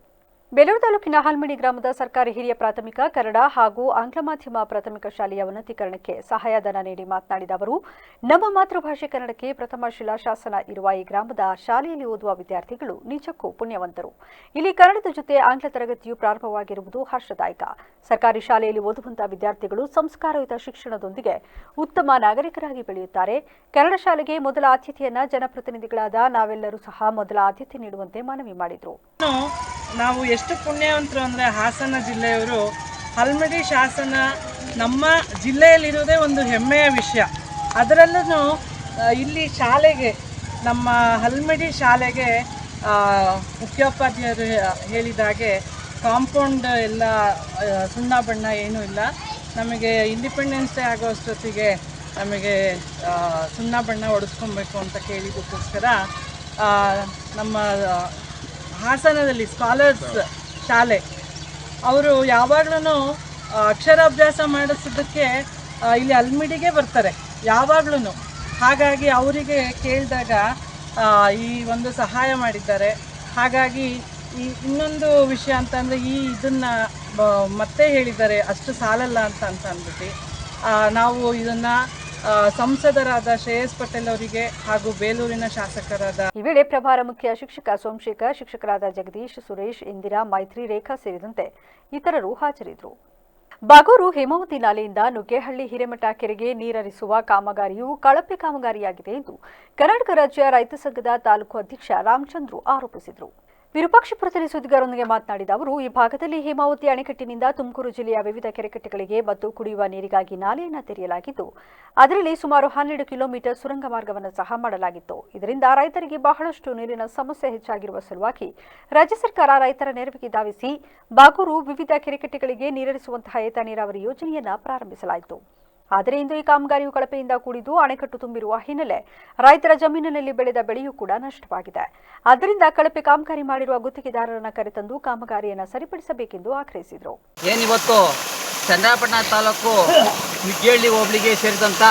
ಬೇಲೂರು ತಾಲೂಕಿನ ಹಲ್ಮಿಡಿ ಗ್ರಾಮದ ಸರ್ಕಾರಿ ಹಿರಿಯ ಪ್ರಾಥಮಿಕ ಕನ್ನಡ ಹಾಗೂ ಆಂಗ್ಲ ಮಾಧ್ಯಮ ಪ್ರಾಥಮಿಕ ಶಾಲೆಯ ಉನ್ನತೀಕರಣಕ್ಕೆ ಸಹಾಯಧನ ನೀಡಿ ಮಾತನಾಡಿದ ಅವರು, ನಮ್ಮ ಮಾತೃಭಾಷೆ ಕನ್ನಡಕ್ಕೆ ಪ್ರಥಮ ಶಿಲಾಶಾಸನ ಇರುವ ಈ ಗ್ರಾಮದ ಶಾಲೆಯಲ್ಲಿ ಓದುವ ವಿದ್ಯಾರ್ಥಿಗಳು ನಿಜಕ್ಕೂ ಪುಣ್ಯವಂತರು. ಇಲ್ಲಿ ಕನ್ನಡದ ಜೊತೆ ಆಂಗ್ಲ ತರಗತಿಯು ಪ್ರಾರಂಭವಾಗಿರುವುದು ಹರ್ಷದಾಯಕ. ಸರ್ಕಾರಿ ಶಾಲೆಯಲ್ಲಿ ಓದುವಂತಹ ವಿದ್ಯಾರ್ಥಿಗಳು ಸಂಸ್ಕಾರಯುತ ಶಿಕ್ಷಣದೊಂದಿಗೆ ಉತ್ತಮ ನಾಗರಿಕರಾಗಿ ಬೆಳೆಯುತ್ತಾರೆ. ಕನ್ನಡ ಶಾಲೆಗೆ ಮೊದಲ ಆದ್ಯತೆಯನ್ನ ಜನಪ್ರತಿನಿಧಿಗಳಾದ ನಾವೆಲ್ಲರೂ ಸಹ ಮೊದಲ ಆದ್ಯತೆ ನೀಡುವಂತೆ ಮನವಿ ಮಾಡಿದರು. ನಾವು ಎಷ್ಟು ಪುಣ್ಯವಂತರು ಅಂದರೆ ಹಾಸನ ಜಿಲ್ಲೆಯವರು ಹಲ್ಮಿಡಿ ಶಾಸನ ನಮ್ಮ ಜಿಲ್ಲೆಯಲ್ಲಿರುವುದೇ ಒಂದು ಹೆಮ್ಮೆಯ ವಿಷಯ. ಅದರಲ್ಲೂ ಇಲ್ಲಿ ಶಾಲೆಗೆ, ನಮ್ಮ ಹಲ್ಮಿಡಿ ಶಾಲೆಗೆ ಮುಖ್ಯೋಪಾಧ್ಯಾಯರು ಹೇಳಿದಾಗೆ ಕಾಂಪೌಂಡ್ ಎಲ್ಲ ಸುಣ್ಣ ಬಣ್ಣ ಏನೂ ಇಲ್ಲ. ನಮಗೆ ಇಂಡಿಪೆಂಡೆನ್ಸ್ ಡೇ ಆಗೋ ಅಷ್ಟೊತ್ತಿಗೆ ನಮಗೆ ಸುಣ್ಣ ಬಣ್ಣ ಹೊಡೆಸ್ಕೊಬೇಕು ಅಂತ ಕೇಳಿದ್ದಕ್ಕೋಸ್ಕರ ನಮ್ಮ ಹಾಸನದಲ್ಲಿ ಸ್ಕಾಲರ್ಸ್ ಶಾಲೆ ಅವರು ಯಾವಾಗಲೂ ಅಕ್ಷರಾಭ್ಯಾಸ ಮಾಡಿಸೋದಕ್ಕೆ ಇಲ್ಲಿ ಹಲ್ಮಿಡಿಗೆ ಬರ್ತಾರೆ. ಯಾವಾಗ್ಲೂ. ಹಾಗಾಗಿ ಅವರಿಗೆ ಕೇಳಿದಾಗ ಈ ಒಂದು ಸಹಾಯ ಮಾಡಿದ್ದಾರೆ. ಹಾಗಾಗಿ ಈ ಇನ್ನೊಂದು ವಿಷಯ ಅಂತಂದರೆ ಇದನ್ನು ಮತ್ತೆ ಹೇಳಿದ್ದಾರೆ, ಅಷ್ಟು ಸಾಲಲ್ಲ ಅಂತ ಅಂದ್ಬಿಟ್ಟು ನಾವು ಇದನ್ನು ಸಂಸದರಾದ ಶ್ರೇಯಸ್ ಪಟೇಲ್ ಅವರಿಗೆ ಹಾಗೂ ಬೇಲೂರಿನ ಶಾಸಕರಾದ ಈ ವೇಳೆ ಪ್ರಭಾರ ಮುಖ್ಯ ಶಿಕ್ಷಕ ಸೋಮಶೇಖರ್, ಶಿಕ್ಷಕರಾದ ಜಗದೀಶ್, ಸುರೇಶ್, ಇಂದಿರಾ, ಮೈತ್ರಿ, ರೇಖಾ ಸೇರಿದಂತೆ ಇತರರು ಹಾಜರಿದ್ದರು. ಬಾಗೂರು ಹೇಮಾವತಿ ನಾಲೆಯಿಂದ ನುಗ್ಗೇಹಳ್ಳಿ ಹಿರೇಮಠ ಕೆರೆಗೆ ನೀರರಿಸುವ ಕಾಮಗಾರಿಯು ಕಳಪೆ ಕಾಮಗಾರಿಯಾಗಿದೆ ಎಂದು ಕರ್ನಾಟಕ ರಾಜ್ಯ ರೈತ ಸಂಘದ ತಾಲೂಕು ಅಧ್ಯಕ್ಷ ರಾಮಚಂದ್ರು ಆರೋಪಿಸಿದರು. ವಿರೂಪಾಕ್ಷಪುರದಲ್ಲಿ ಸುದ್ದಿಗಾರರೊಂದಿಗೆ ಮಾತನಾಡಿದ ಅವರು, ಈ ಭಾಗದಲ್ಲಿ ಹೇಮಾವತಿ ಅಣೆಕಟ್ಟಿನಿಂದ ತುಮಕೂರು ಜಿಲ್ಲೆಯ ವಿವಿಧ ಕೆರೆಕಟ್ಟೆಗಳಿಗೆ ಮತ್ತು ಕುಡಿಯುವ ನೀರಿಗಾಗಿ ನಾಲೆಯನ್ನು ತೆರೆಯಲಾಗಿದ್ದು, ಅದರಲ್ಲಿ ಸುಮಾರು 12 ಕಿಲೋಮೀಟರ್ ಸುರಂಗ ಮಾರ್ಗವನ್ನು ಸಹ ಮಾಡಲಾಗಿತ್ತು. ಇದರಿಂದ ರೈತರಿಗೆ ಬಹಳಷ್ಟು ನೀರಿನ ಸಮಸ್ಯೆ ಹೆಚ್ಚಾಗಿರುವ ಸಲುವಾಗಿ ರಾಜ್ಯ ಸರ್ಕಾರ ರೈತರ ನೆರವಿಗೆ ಧಾವಿಸಿ ಬಾಗೂರು ವಿವಿಧ ಕೆರೆಕಟ್ಟೆಗಳಿಗೆ ನೀರರಿಸುವಂತಹ ಏತ ನೀರಾವರಿ ಯೋಜನೆಯನ್ನು ಪ್ರಾರಂಭಿಸಲಾಯಿತು. ಆದರೆ ಇಂದು ಈ ಕಾಮಗಾರಿಯು ಕಳಪೆಯಿಂದ ಕೂಡಿದ್ದು ಅಣೆಕಟ್ಟು ತುಂಬಿರುವ ಹಿನ್ನೆಲೆ ರೈತರ ಜಮೀನಿನಲ್ಲಿ ಬೆಳೆದ ಬೆಳೆಯೂ ಕೂಡ ನಷ್ಟವಾಗಿದೆ. ಆದ್ದರಿಂದ ಕಳಪೆ ಕಾಮಗಾರಿ ಮಾಡಿರುವ ಗುತ್ತಿಗೆದಾರರನ್ನು ಕರೆತಂದು ಕಾಮಗಾರಿಯನ್ನು ಸರಿಪಡಿಸಬೇಕೆಂದು ಆಗ್ರಹಿಸಿದರು. ಏನಿವತ್ತು ಚನ್ನರಾಯಪಟ್ಟಣ ತಾಲೂಕು ನುಗ್ಗೇಹಳ್ಳಿ ಹೋಬಳಿಗೆ ಸೇರಿದಂಥ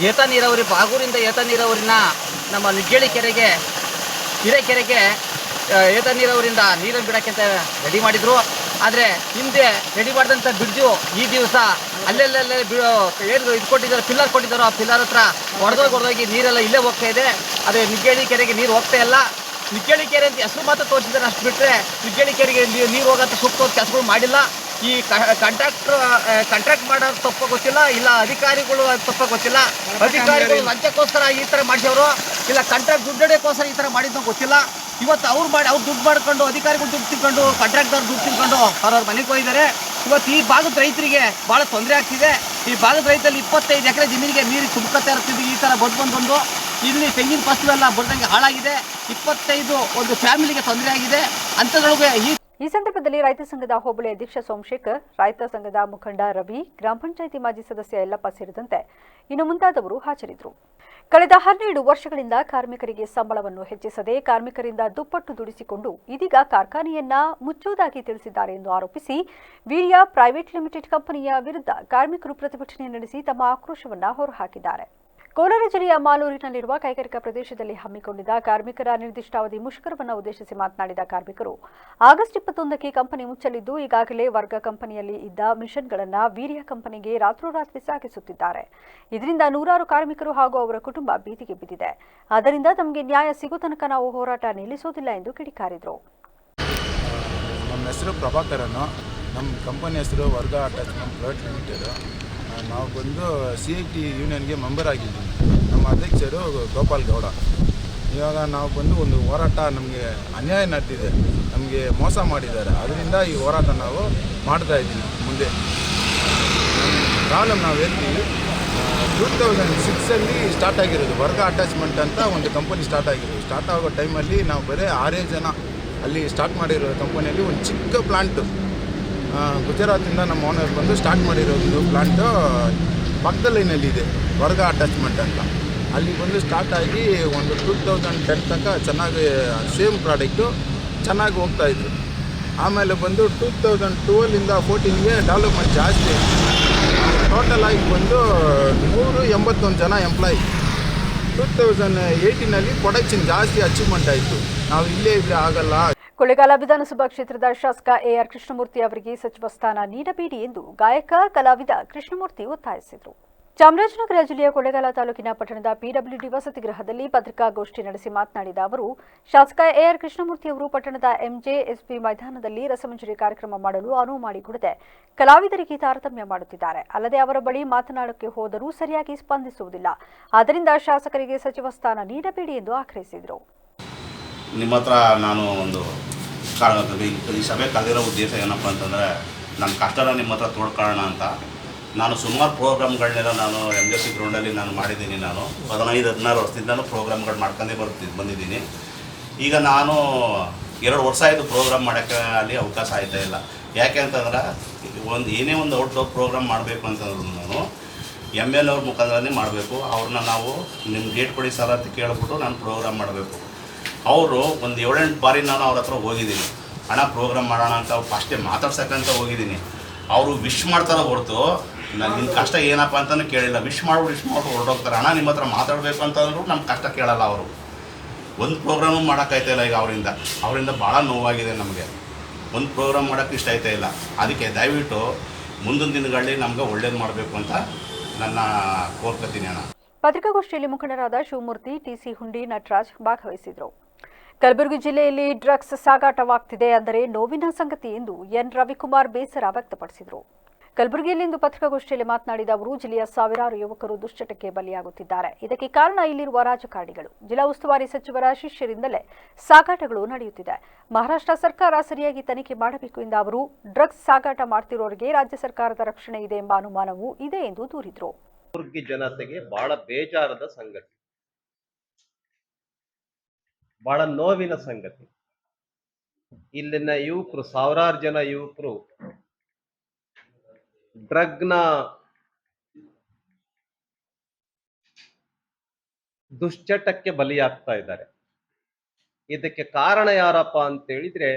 ಏತ ನೀರಾವರಿ ಬಾಗೂರಿಂದ ಏತ ನೀರಾವರಿನ ನಮ್ಮ ನುಗ್ಗೇಹಳ್ಳಿ ಕೆರೆಗೆ ಹಿರೇಕೆರೆಗೆ ಏತ ನೀರಾವರಿಯಿಂದ ನೀರನ್ನು ಬಿಡೋಕ್ಕೆ ಅಂತ ರೆಡಿ ಮಾಡಿದರು. ಆದರೆ ಹಿಂದೆ ರೆಡಿ ಮಾಡಿದಂಥ ಬ್ರಿಡ್ಜು ಈ ದಿವಸ ಅಲ್ಲೆಲ್ಲೇ ಏನು ಇದು ಕೊಟ್ಟಿದ್ದಾರೆ, ಪಿಲ್ಲರ್ ಕೊಟ್ಟಿದ್ದಾರೋ ಆ ಪಿಲ್ಲರ್ ಹತ್ರ ಹೊಡೆದೋಗಿ ನೀರೆಲ್ಲ ಇಲ್ಲೇ ಹೋಗ್ತಾ ಇದೆ. ಆದರೆ ನುಗ್ಗೇಹಳ್ಳಿ ಕೆರೆಗೆ ನೀರು ಹೋಗ್ತಾ ಇಲ್ಲ. ನುಗ್ಗೇಹಳ್ಳಿ ಕೆರೆ ಅಂತ ಹೆಸರು ಮಾತ್ರ ತೋರಿಸಿದ್ದಾರೆ, ಅಷ್ಟು ಬಿಟ್ಟರೆ ನುಗ್ಗೇಹಳ್ಳಿ ಕೆರೆಗೆ ನೀರು ಹೋಗೋಂಥ ಸೂಕ್ತವಾದ ಕೆಲಸಗಳು ಮಾಡಿಲ್ಲ. ಈ ಕಾಂಟ್ರಾಕ್ಟ್ ಮಾಡೋದು ತಪ್ಪ ಗೊತ್ತಿಲ್ಲ, ಇಲ್ಲ ಅಧಿಕಾರಿಗಳು ತಪ್ಪ ಗೊತ್ತಿಲ್ಲ. ಅಧಿಕಾರಿಗಳು ಲಂಚಕ್ಕೋಸ್ಕರ ಈ ಥರ ಮಾಡಿಸೋರು, ಇಲ್ಲ ಕಾಂಟ್ರಾಕ್ಟ್ ದುಡ್ಡೋಕ್ಕೋಸ್ಕರ ಈ ಥರ ಮಾಡಿದ್ದು ಗೊತ್ತಿಲ್ಲ. ಇವತ್ತು ಅವ್ರು ದುಡ್ಡು ಮಾಡ್ಕೊಂಡು, ಅಧಿಕಾರಿಗಳು ದುಡ್ಡು ತಿಳ್ಕೊಂಡು, ಕಾಂಟ್ರಾಕ್ಟರ್ ದುಡ್ಡು ತಿಳ್ಕೊಂಡು ಅವ್ರವ್ರ ಮನೆಗೆ ಹೋಗಿದ್ದಾರೆ. ಇವತ್ತು ಈ ಭಾಗದ ರೈತರಿಗೆ ಭಾಳ ತೊಂದರೆ ಆಗ್ತಿದೆ. ಈ ಭಾಗದ ರೈತರಲ್ಲಿ 25 ಎಕರೆ ಜಮೀನಿಗೆ ನೀರು ತುಂಬುತ್ತಾ ಇರ್ತಿದ್ದು ಈ ಥರ ಬಂದು ಇಲ್ಲಿ ತೆಂಗಿನ ಫಸಲೆಲ್ಲ ಬರ್ದಂಗೆ ಹಾಳಾಗಿದೆ. 25 ಒಂದು ಫ್ಯಾಮಿಲಿಗೆ ತೊಂದರೆ ಆಗಿದೆ. ಅಂಥದ್ರೊಳಗೆ ಈ ಸಂದರ್ಭದಲ್ಲಿ ರೈತ ಸಂಘದ ಹೋಬಳಿ ಅಧ್ಯಕ್ಷ ಸೋಮಶೇಖರ್, ರೈತ ಸಂಘದ ಮುಖಂಡ ರವಿ, ಗ್ರಾಮ ಪಂಚಾಯಿತಿ ಮಾಜಿ ಸದಸ್ಯ ಯಲ್ಲಪ್ಪ ಸೇರಿದಂತೆ ಇನ್ನು ಮುಂತಾದವರು ಹಾಜರಿದ್ದರು. ಕಳೆದ 12 ವರ್ಷಗಳಿಂದ ಕಾರ್ಮಿಕರಿಗೆ ಸಂಬಳವನ್ನು ಹೆಚ್ಚಿಸದೆ ಕಾರ್ಮಿಕರಿಂದ ದುಪ್ಪಟ್ಟು ದುಡಿಸಿಕೊಂಡು ಇದೀಗ ಕಾರ್ಖಾನೆಯನ್ನ ಮುಚ್ಚುವುದಾಗಿ ತಿಳಿಸಿದ್ದಾರೆ ಎಂದು ಆರೋಪಿಸಿ ವೀರ್ಯ ಪ್ರೈವೇಟ್ ಲಿಮಿಟೆಡ್ ಕಂಪನಿಯ ವಿರುದ್ಧ ಕಾರ್ಮಿಕರು ಪ್ರತಿಭಟನೆ ನಡೆಸಿ ತಮ್ಮ ಆಕ್ರೋಶವನ್ನು ಹೊರಹಾಕಿದ್ದಾರೆ. ಕೋಲಾರ ಜಿಲ್ಲೆಯ ಮಾಲೂರಿನಲ್ಲಿರುವ ಕೈಗಾರಿಕಾ ಪ್ರದೇಶದಲ್ಲಿ ಹಮ್ಮಿಕೊಂಡಿದ್ದ ಕಾರ್ಮಿಕರ ನಿರ್ದಿಷ್ಟಾವಧಿ ಮುಷ್ಕರವನ್ನು ಉದ್ದೇಶಿಸಿ ಮಾತನಾಡಿದ ಕಾರ್ಮಿಕರು, ಆಗಸ್ಟ್ 21ಕ್ಕೆ ಕಂಪನಿ ಮುಚ್ಚಲಿದ್ದು ಈಗಾಗಲೇ ವರ್ಗ ಕಂಪನಿಯಲ್ಲಿ ಇದ್ದ ಮಿಷನ್ಗಳನ್ನು ವೀರ್ಯ ಕಂಪನಿಗೆ ರಾತ್ರೋರಾತ್ರಿ ಸಾಗಿಸುತ್ತಿದ್ದಾರೆ. ಇದರಿಂದ ನೂರಾರು ಕಾರ್ಮಿಕರು ಹಾಗೂ ಅವರ ಕುಟುಂಬ ಭೀತಿಗೆ ಬಿದ್ದಿದೆ. ಆದ್ದರಿಂದ ತಮಗೆ ನ್ಯಾಯ ಸಿಗೋ ತನಕ ನಾವು ಹೋರಾಟ ನಿಲ್ಲಿಸೋದಿಲ್ಲ ಎಂದು ಕಿಡಿಕಾರಿದರು. ನಮ್ಮ ಹೆಸರು ಪ್ರಭಾಕರನು, ನಮ್ಮ ಕಂಪನಿ ಹೆಸರು ವರ್ಗ ಅಟ್ಯಾಚ್ಮೆಂಟ್ ಪ್ರೈವೇಟ್ ಲಿಮಿಟೆಡ್. ನಾವು ಬಂದು CIT ಯೂನಿಯನ್ಗೆ ಮೆಂಬರ್ ಆಗಿದ್ದೀವಿ. ನಮ್ಮ ಅಧ್ಯಕ್ಷರು ಗೋಪಾಲ್ ಗೌಡ. ಇವಾಗ ನಾವು ಬಂದು ಒಂದು ಹೋರಾಟ, ನಮಗೆ ಅನ್ಯಾಯ ನಡೆದಿದೆ, ನಮಗೆ ಮೋಸ ಮಾಡಿದ್ದಾರೆ. ಅದರಿಂದ ಈ ಹೋರಾಟ ನಾವು ಮಾಡ್ತಾ ಇದ್ದೀವಿ. ಮುಂದೆ ಪ್ರಾಬ್ಲಮ್ ನಾವು ಹೇಳ್ತೀವಿ. 2006 ಸ್ಟಾರ್ಟ್ ಆಗಿರೋದು ವರ್ಗ ಅಟ್ಯಾಚ್ಮೆಂಟ್ ಅಂತ ಒಂದು ಕಂಪನಿ ಸ್ಟಾರ್ಟ್ ಆಗಿರೋದು. ಸ್ಟಾರ್ಟ್ ಆಗೋ ಟೈಮಲ್ಲಿ ನಾವು ಬರೀ 6 ಜನ ಅಲ್ಲಿ ಸ್ಟಾರ್ಟ್ ಮಾಡಿರೋ ಕಂಪನಿಯಲ್ಲಿ ಒಂದು ಚಿಕ್ಕ ಪ್ಲಾಂಟು ಗುಜರಾತಿಂದ ನಮ್ಮ ಓನರ್ ಬಂದು ಸ್ಟಾರ್ಟ್ ಮಾಡಿರೋದು ಪ್ಲಾಂಟು ಪಕ್ಕದಲ್ಲಿನಲ್ಲಿದೆ ವರ್ಗ ಅಟ್ಯಾಚ್ಮೆಂಟ್ ಅಂತ. ಅಲ್ಲಿ ಬಂದು ಸ್ಟಾರ್ಟ್ ಆಗಿ ಒಂದು 2010 ತನಕ ಚೆನ್ನಾಗಿ ಸೇಮ್ ಪ್ರಾಡಕ್ಟು ಚೆನ್ನಾಗಿ ಹೋಗ್ತಾಯಿದ್ರು. ಆಮೇಲೆ ಬಂದು 2012ಇಂದ 14ಗೆ ಡೆವಲಪ್ಮೆಂಟ್ ಜಾಸ್ತಿ. ಟೋಟಲ್ ಆಗಿ ಬಂದು 181 ಜನ ಎಂಪ್ಲಾಯಿ. 2018ನಲ್ಲಿ ಪ್ರೊಡಕ್ಷನ್ ಜಾಸ್ತಿ ಅಚೀವ್ಮೆಂಟ್ ಆಯಿತು. ನಾವು ಇಲ್ಲೇ ಇದ್ರೆ ಆಗಲ್ಲ. ಕೊಳ್ಳೇಗಾಲ ವಿಧಾನಸಭಾ ಕ್ಷೇತ್ರದ ಶಾಸಕ AR ಕೃಷ್ಣಮೂರ್ತಿ ಅವರಿಗೆ ಸಚಿವ ಸ್ಥಾನ ನೀಡಬೇಡಿ ಎಂದು ಗಾಯಕ ಕಲಾವಿದ ಕೃಷ್ಣಮೂರ್ತಿ ಒತ್ತಾಯಿಸಿದರು. ಚಾಮರಾಜನಗರ ಜಿಲ್ಲೆಯ ಕೊಳ್ಳೇಗಾಲ ತಾಲೂಕಿನ ಪಟ್ಟಣದ PWD ವಸತಿ ಗೃಹದಲ್ಲಿ ಪತ್ರಿಕಾಗೋಷ್ಠಿ ನಡೆಸಿ ಮಾತನಾಡಿದ ಅವರು, ಶಾಸಕ AR ಕೃಷ್ಣಮೂರ್ತಿ ಅವರು ಪಟ್ಟಣದ MJSP ಮೈದಾನದಲ್ಲಿ ರಸಮಂಜರಿ ಕಾರ್ಯಕ್ರಮ ಮಾಡಲು ಅನುವು ಮಾಡಿಕೊಡದೆ ಕಲಾವಿದರಿಗೆ ತಾರತಮ್ಯ ಮಾಡುತ್ತಿದ್ದಾರೆ. ಅಲ್ಲದೆ ಅವರ ಬಳಿ ಮಾತನಾಡಕ್ಕೆ ಹೋದರೂ ಸರಿಯಾಗಿ ಸ್ಪಂದಿಸುವುದಿಲ್ಲ. ಆದ್ದರಿಂದ ಶಾಸಕರಿಗೆ ಸಚಿವ ಸ್ಥಾನ ನೀಡಬೇಡಿ ಎಂದು ಆಗ್ರಹಿಸಿದರು. ನಿಮ್ಮ ಹತ್ರ ನಾನು ಒಂದು ಈ ಸಭೆ ಕರೆದಿರೋ ಉದ್ದೇಶ ಏನಪ್ಪ ಅಂತಂದರೆ, ನನ್ನ ಕಷ್ಟನ ನಿಮ್ಮ ಹತ್ರ ತೋಡ್ಕೊಳ್ಳೋಣ ಅಂತ. ನಾನು ಸುಮಾರು ಪ್ರೋಗ್ರಾಮ್ಗಳನ್ನೆಲ್ಲ ನಾನು MJSP ಗ್ರೌಂಡಲ್ಲಿ ನಾನು ಮಾಡಿದ್ದೀನಿ. ನಾನು 15-16 ವರ್ಷದಿಂದನೂ ಪ್ರೋಗ್ರಾಮ್ಗಳು ಮಾಡ್ಕೊಂಡೇ ಬಂದಿದ್ದೀನಿ. ಈಗ ನಾನು 2 ವರ್ಷ ಆಯಿತು ಪ್ರೋಗ್ರಾಮ್ ಮಾಡೋಕ್ಕೆ ಅಲ್ಲಿ ಅವಕಾಶ ಆಯ್ತಾ ಇಲ್ಲ. ಯಾಕೆ ಅಂತಂದ್ರೆ ಏನೇ ಒಂದು ಔಟ್ಡೋರ್ ಪ್ರೋಗ್ರಾಮ್ ಮಾಡಬೇಕು ಅಂತಂದ್ರೂ ನಾನು MLA ಅವ್ರ ಮುಖಾಂತರನೇ ಮಾಡಬೇಕು. ಅವ್ರನ್ನ ನಾವು ನಿಮ್ಮ ಡೇಟ್ ಕೊಡಿ ಸರ್ ಅಂತ ಕೇಳ್ಬಿಟ್ಟು ನಾನು ಪ್ರೋಗ್ರಾಮ್ ಮಾಡಬೇಕು. ಅವರು ಒಂದು 7-8 ಬಾರಿ ನಾನು ಅವ್ರ ಹತ್ರ ಹೋಗಿದ್ದೀನಿ. ಹಣ ಪ್ರೋಗ್ರಾಮ್ ಮಾಡೋಣ ಅಂತ ಫಸ್ಟೇ ಮಾತಾಡ್ಸೋಕ್ಕಂತ ಹೋಗಿದ್ದೀನಿ. ಅವರು ವಿಶ್ ಮಾಡ್ತಾರೆ ಹೊರತು ನಿನ್ನ ಕಷ್ಟ ಏನಪ್ಪ ಅಂತಲೂ ಕೇಳಿಲ್ಲ. ವಿಶ್ ಮಾಡ್ಬಿಟ್ಟು ಹೊರಟೋಗ್ತಾರೆ. ಅಣ್ಣ ನಿಮ್ಮ ಹತ್ರ ಮಾತಾಡಬೇಕು ಅಂತಂದ್ರೂ ನಮ್ಮ ಕಷ್ಟ ಕೇಳಲ್ಲ ಅವರು. ಒಂದು ಪ್ರೋಗ್ರಾಮು ಮಾಡೋಕ್ಕಾಯ್ತಾಯಿಲ್ಲ ಈಗ ಅವರಿಂದ ಭಾಳ ನೋವಾಗಿದೆ ನಮಗೆ. ಒಂದು ಪ್ರೋಗ್ರಾಮ್ ಮಾಡೋಕ್ಕೆ ಇಷ್ಟ ಆಯ್ತಾ ಇಲ್ಲ. ಅದಕ್ಕೆ ದಯವಿಟ್ಟು ಮುಂದಿನ ದಿನಗಳಲ್ಲಿ ನಮ್ಗೆ ಒಳ್ಳೇದು ಮಾಡಬೇಕು ಅಂತ ನನ್ನ ಕೋರ್ಕತೀನಿ ಅಣ್ಣ. ಪತ್ರಿಕಾಗೋಷ್ಠಿಯಲ್ಲಿ ಮುಖಂಡರಾದ ಶಿವಮೂರ್ತಿ, ಟಿಸಿ ಹುಂಡಿ, ನಟರಾಜ್ ಭಾಗವಹಿಸಿದರು. ಕಲಬುರಗಿ ಜಿಲ್ಲೆಯಲ್ಲಿ ಡ್ರಗ್ಸ್ ಸಾಗಾಟವಾಗ್ತಿದೆ ಅಂದರೆ ನೋವಿನ ಸಂಗತಿ ಎಂದು ಎನ್ ರವಿಕುಮಾರ್ ಬೇಸರ ವ್ಯಕ್ತಪಡಿಸಿದರು. ಕಲಬುರಗಿಯಲ್ಲಿಂದು ಪತ್ರಿಕಾಗೋಷ್ಠಿಯಲ್ಲಿ ಮಾತನಾಡಿದ ಅವರು, ಜಿಲ್ಲೆಯ ಸಾವಿರಾರು ಯುವಕರು ದುಶ್ಚಟಕ್ಕೆ ಬಲಿಯಾಗುತ್ತಿದ್ದಾರೆ. ಇದಕ್ಕೆ ಕಾರಣ ಇಲ್ಲಿರುವ ರಾಜಕಾರಣಿಗಳು. ಜಿಲ್ಲಾ ಉಸ್ತುವಾರಿ ಸಚಿವರ ಶಿಷ್ಯರಿಂದಲೇ ಸಾಗಾಟಗಳು ನಡೆಯುತ್ತಿದೆ. ಮಹಾರಾಷ್ಟ್ರ ಸರ್ಕಾರ ಸರಿಯಾಗಿ ತನಿಖೆ ಮಾಡಬೇಕು ಎಂದ ಅವರು, ಡ್ರಗ್ಸ್ ಸಾಗಾಟ ಮಾಡ್ತಿರೋರಿಗೆ ರಾಜ್ಯ ಸರ್ಕಾರದ ರಕ್ಷಣೆ ಇದೆ ಎಂಬ ಅನುಮಾನವೂ ಇದೆ ಎಂದು ದೂರಿದರು. ಕಲಬುರಗಿ ಜನತೆಗೆ ಬಹಳ ಬೇಜಾರದ ಸಂಗತಿ, ಬಹಳ ನೋವಿನ ಸಂಗತಿ. ಇಲ್ಲಿನ ಯುವಕರು, ಸಾವಿರಾರು ಜನ ಯುವಕರು ಡ್ರಗ್ನ ದುಶ್ಚಟಕ್ಕೆ ಬಲಿಯಾಗ್ತಾ ಇದ್ದಾರೆ. ಇದಕ್ಕೆ ಕಾರಣ ಯಾರಪ್ಪ ಅಂತ ಹೇಳಿದ್ರೆ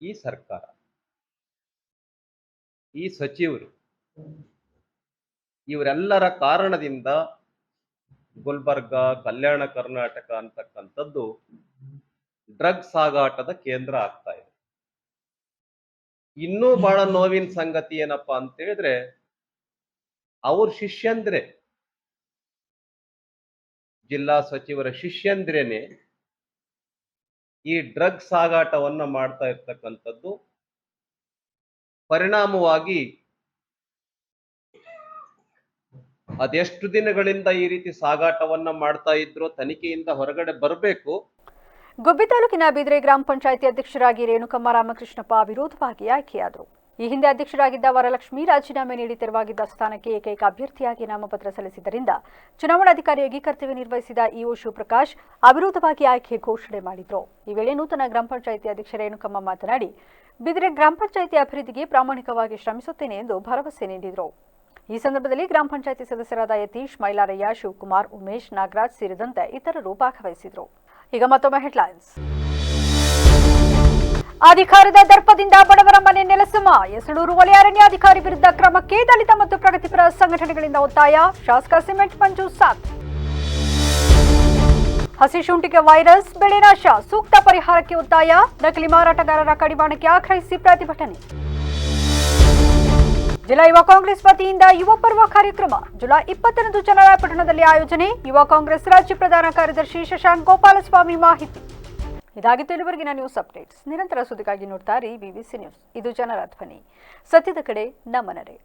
ಈ ಸರ್ಕಾರ, ಈ ಸಚಿವರು. ಇವರೆಲ್ಲರ ಕಾರಣದಿಂದ ಗುಲ್ಬರ್ಗ, ಕಲ್ಯಾಣ ಕರ್ನಾಟಕ ಅಂತಕ್ಕಂಥದ್ದು ಡ್ರಗ್ ಸಾಗಾಟದ ಕೇಂದ್ರ ಆಗ್ತಾ ಇದೆ. ಇನ್ನೂ ಬಹಳ ನೋವಿನ ಸಂಗತಿ ಏನಪ್ಪಾ ಅಂತ ಹೇಳಿದ್ರೆ, ಅವ್ರ ಶಿಷ್ಯಂದ್ರೆ, ಜಿಲ್ಲಾ ಸಚಿವರ ಶಿಷ್ಯಂದ್ರೇನೆ ಈ ಡ್ರಗ್ ಸಾಗಾಟವನ್ನ ಮಾಡ್ತಾ ಇರ್ತಕ್ಕಂಥದ್ದು. ಪರಿಣಾಮವಾಗಿ ಅದೆಷ್ಟು ದಿನಗಳಿಂದ ಈ ರೀತಿ ಸಾಗಾಟವನ್ನ ಮಾಡ್ತಾ ಇದ್ರು ತನಿಖೆಯಿಂದ ಹೊರಗಡೆ ಬರಬೇಕು. ಗುಬ್ಬಿ ತಾಲೂಕಿನ ಬಿದ್ರೆ ಗ್ರಾಮ ಪಂಚಾಯಿತಿ ಅಧ್ಯಕ್ಷರಾಗಿ ರೇಣುಕಮ್ಮ ರಾಮಕೃಷ್ಣಪ್ಪ ವಿರೋಧವಾಗಿ ಆಯ್ಕೆಯಾದರು. ಈ ಹಿಂದೆ ಅಧ್ಯಕ್ಷರಾಗಿದ್ದ ವರಲಕ್ಷ್ಮಿ ರಾಜೀನಾಮೆ ನೀಡಿ ತೆರವಾಗಿದ್ದ ಸ್ಥಾನಕ್ಕೆ ಏಕೈಕ ಅಭ್ಯರ್ಥಿಯಾಗಿ ನಾಮಪತ್ರ ಸಲ್ಲಿಸಿದ್ದರಿಂದ ಚುನಾವಣಾಧಿಕಾರಿಯಾಗಿ ಕರ್ತವ್ಯ ನಿರ್ವಹಿಸಿದ ಇಒ ಶಿವಪ್ರಕಾಶ್ ಅವಿರೋಧವಾಗಿ ಆಯ್ಕೆ ಘೋಷಣೆ ಮಾಡಿದ್ರು. ಈ ವೇಳೆ ನೂತನ ಗ್ರಾಮ ಪಂಚಾಯಿತಿ ಅಧ್ಯಕ್ಷ ರೇಣುಕಮ್ಮ ಮಾತನಾಡಿ, ಬಿದ್ರೆ ಗ್ರಾಮ ಪಂಚಾಯಿತಿ ಅಭಿವೃದ್ಧಿಗೆ ಪ್ರಾಮಾಣಿಕವಾಗಿ ಶ್ರಮಿಸುತ್ತೇನೆ ಎಂದು ಭರವಸೆ ನೀಡಿದರು. ಈ ಸಂದರ್ಭದಲ್ಲಿ ಗ್ರಾಮ ಪಂಚಾಯಿತಿ ಸದಸ್ಯರಾದ ಯತೀಶ್, ಮೈಲಾರಯ್ಯ, ಶಿವಕುಮಾರ್, ಉಮೇಶ್, ನಾಗರಾಜ್ ಸೇರಿದಂತೆ ಇತರರು ಭಾಗವಹಿಸಿದರು. ಈಗ ಮತ್ತೊಮ್ಮೆ ಹೆಡ್ಲೈನ್ಸ್. ಅಧಿಕಾರದ ದರ್ಪದಿಂದ ಬಡವರ ಮನೆ ನೆಲಸಮ. ಯಸಳೂರು ವಲಯ ಅರಣ್ಯಾಧಿಕಾರಿ ವಿರುದ್ಧ ಕ್ರಮಕ್ಕೆ ದಲಿತ ಮತ್ತು ಪ್ರಗತಿಪರ ಸಂಘಟನೆಗಳಿಂದ ಒತ್ತಾಯ. ಶಾಸಕ ಸಿಮೆಂಟ್ ಮಂಜು ಸಾಥ್. ಹಸಿ ಶುಂಠಿಗೆ ವೈರಸ್, ಬೆಳೆ ನಾಶ, ಸೂಕ್ತ ಪರಿಹಾರಕ್ಕೆ ಒತ್ತಾಯ. ನಕಲಿ ಮಾರಾಟಗಾರರ ಕಡಿವಾಣಕ್ಕೆ ಆಗ್ರಹಿಸಿ ಪ್ರತಿಭಟನೆ. ಜಿಲ್ಲಾ ಯುವ ಕಾಂಗ್ರೆಸ್ ವತಿಯಿಂದ ಯುವ ಪರ್ವ ಕಾರ್ಯಕ್ರಮ ಜುಲೈ 20ರಂದು ಚನ್ನರಾಯಪಟ್ಟಣದಲ್ಲಿ ಆಯೋಜನೆ. ಯುವ ಕಾಂಗ್ರೆಸ್ ರಾಜ್ಯ ಪ್ರಧಾನ ಕಾರ್ಯದರ್ಶಿ ಶಶಾಂಕ್ ಗೋಪಾಲಸ್ವಾಮಿ ಮಾಹಿತಿ. ಇದಾಗಿತ್ತು ಇಲ್ಲಿವರೆಗಿನ ನ್ಯೂಸ್ ಅಪ್ಡೇಟ್ಸ್. ನಿರಂತರ ಸುದ್ದಿಗಾಗಿ ನೋಡ್ತಾ ಇರಿ ವಿವಿಸಿ ನ್ಯೂಸ್. ಇದು ಜನರ ಧ್ವನಿ. ಸತ್ಯದ ಕಡೆ ನಮ್ಮ ನಡೆ.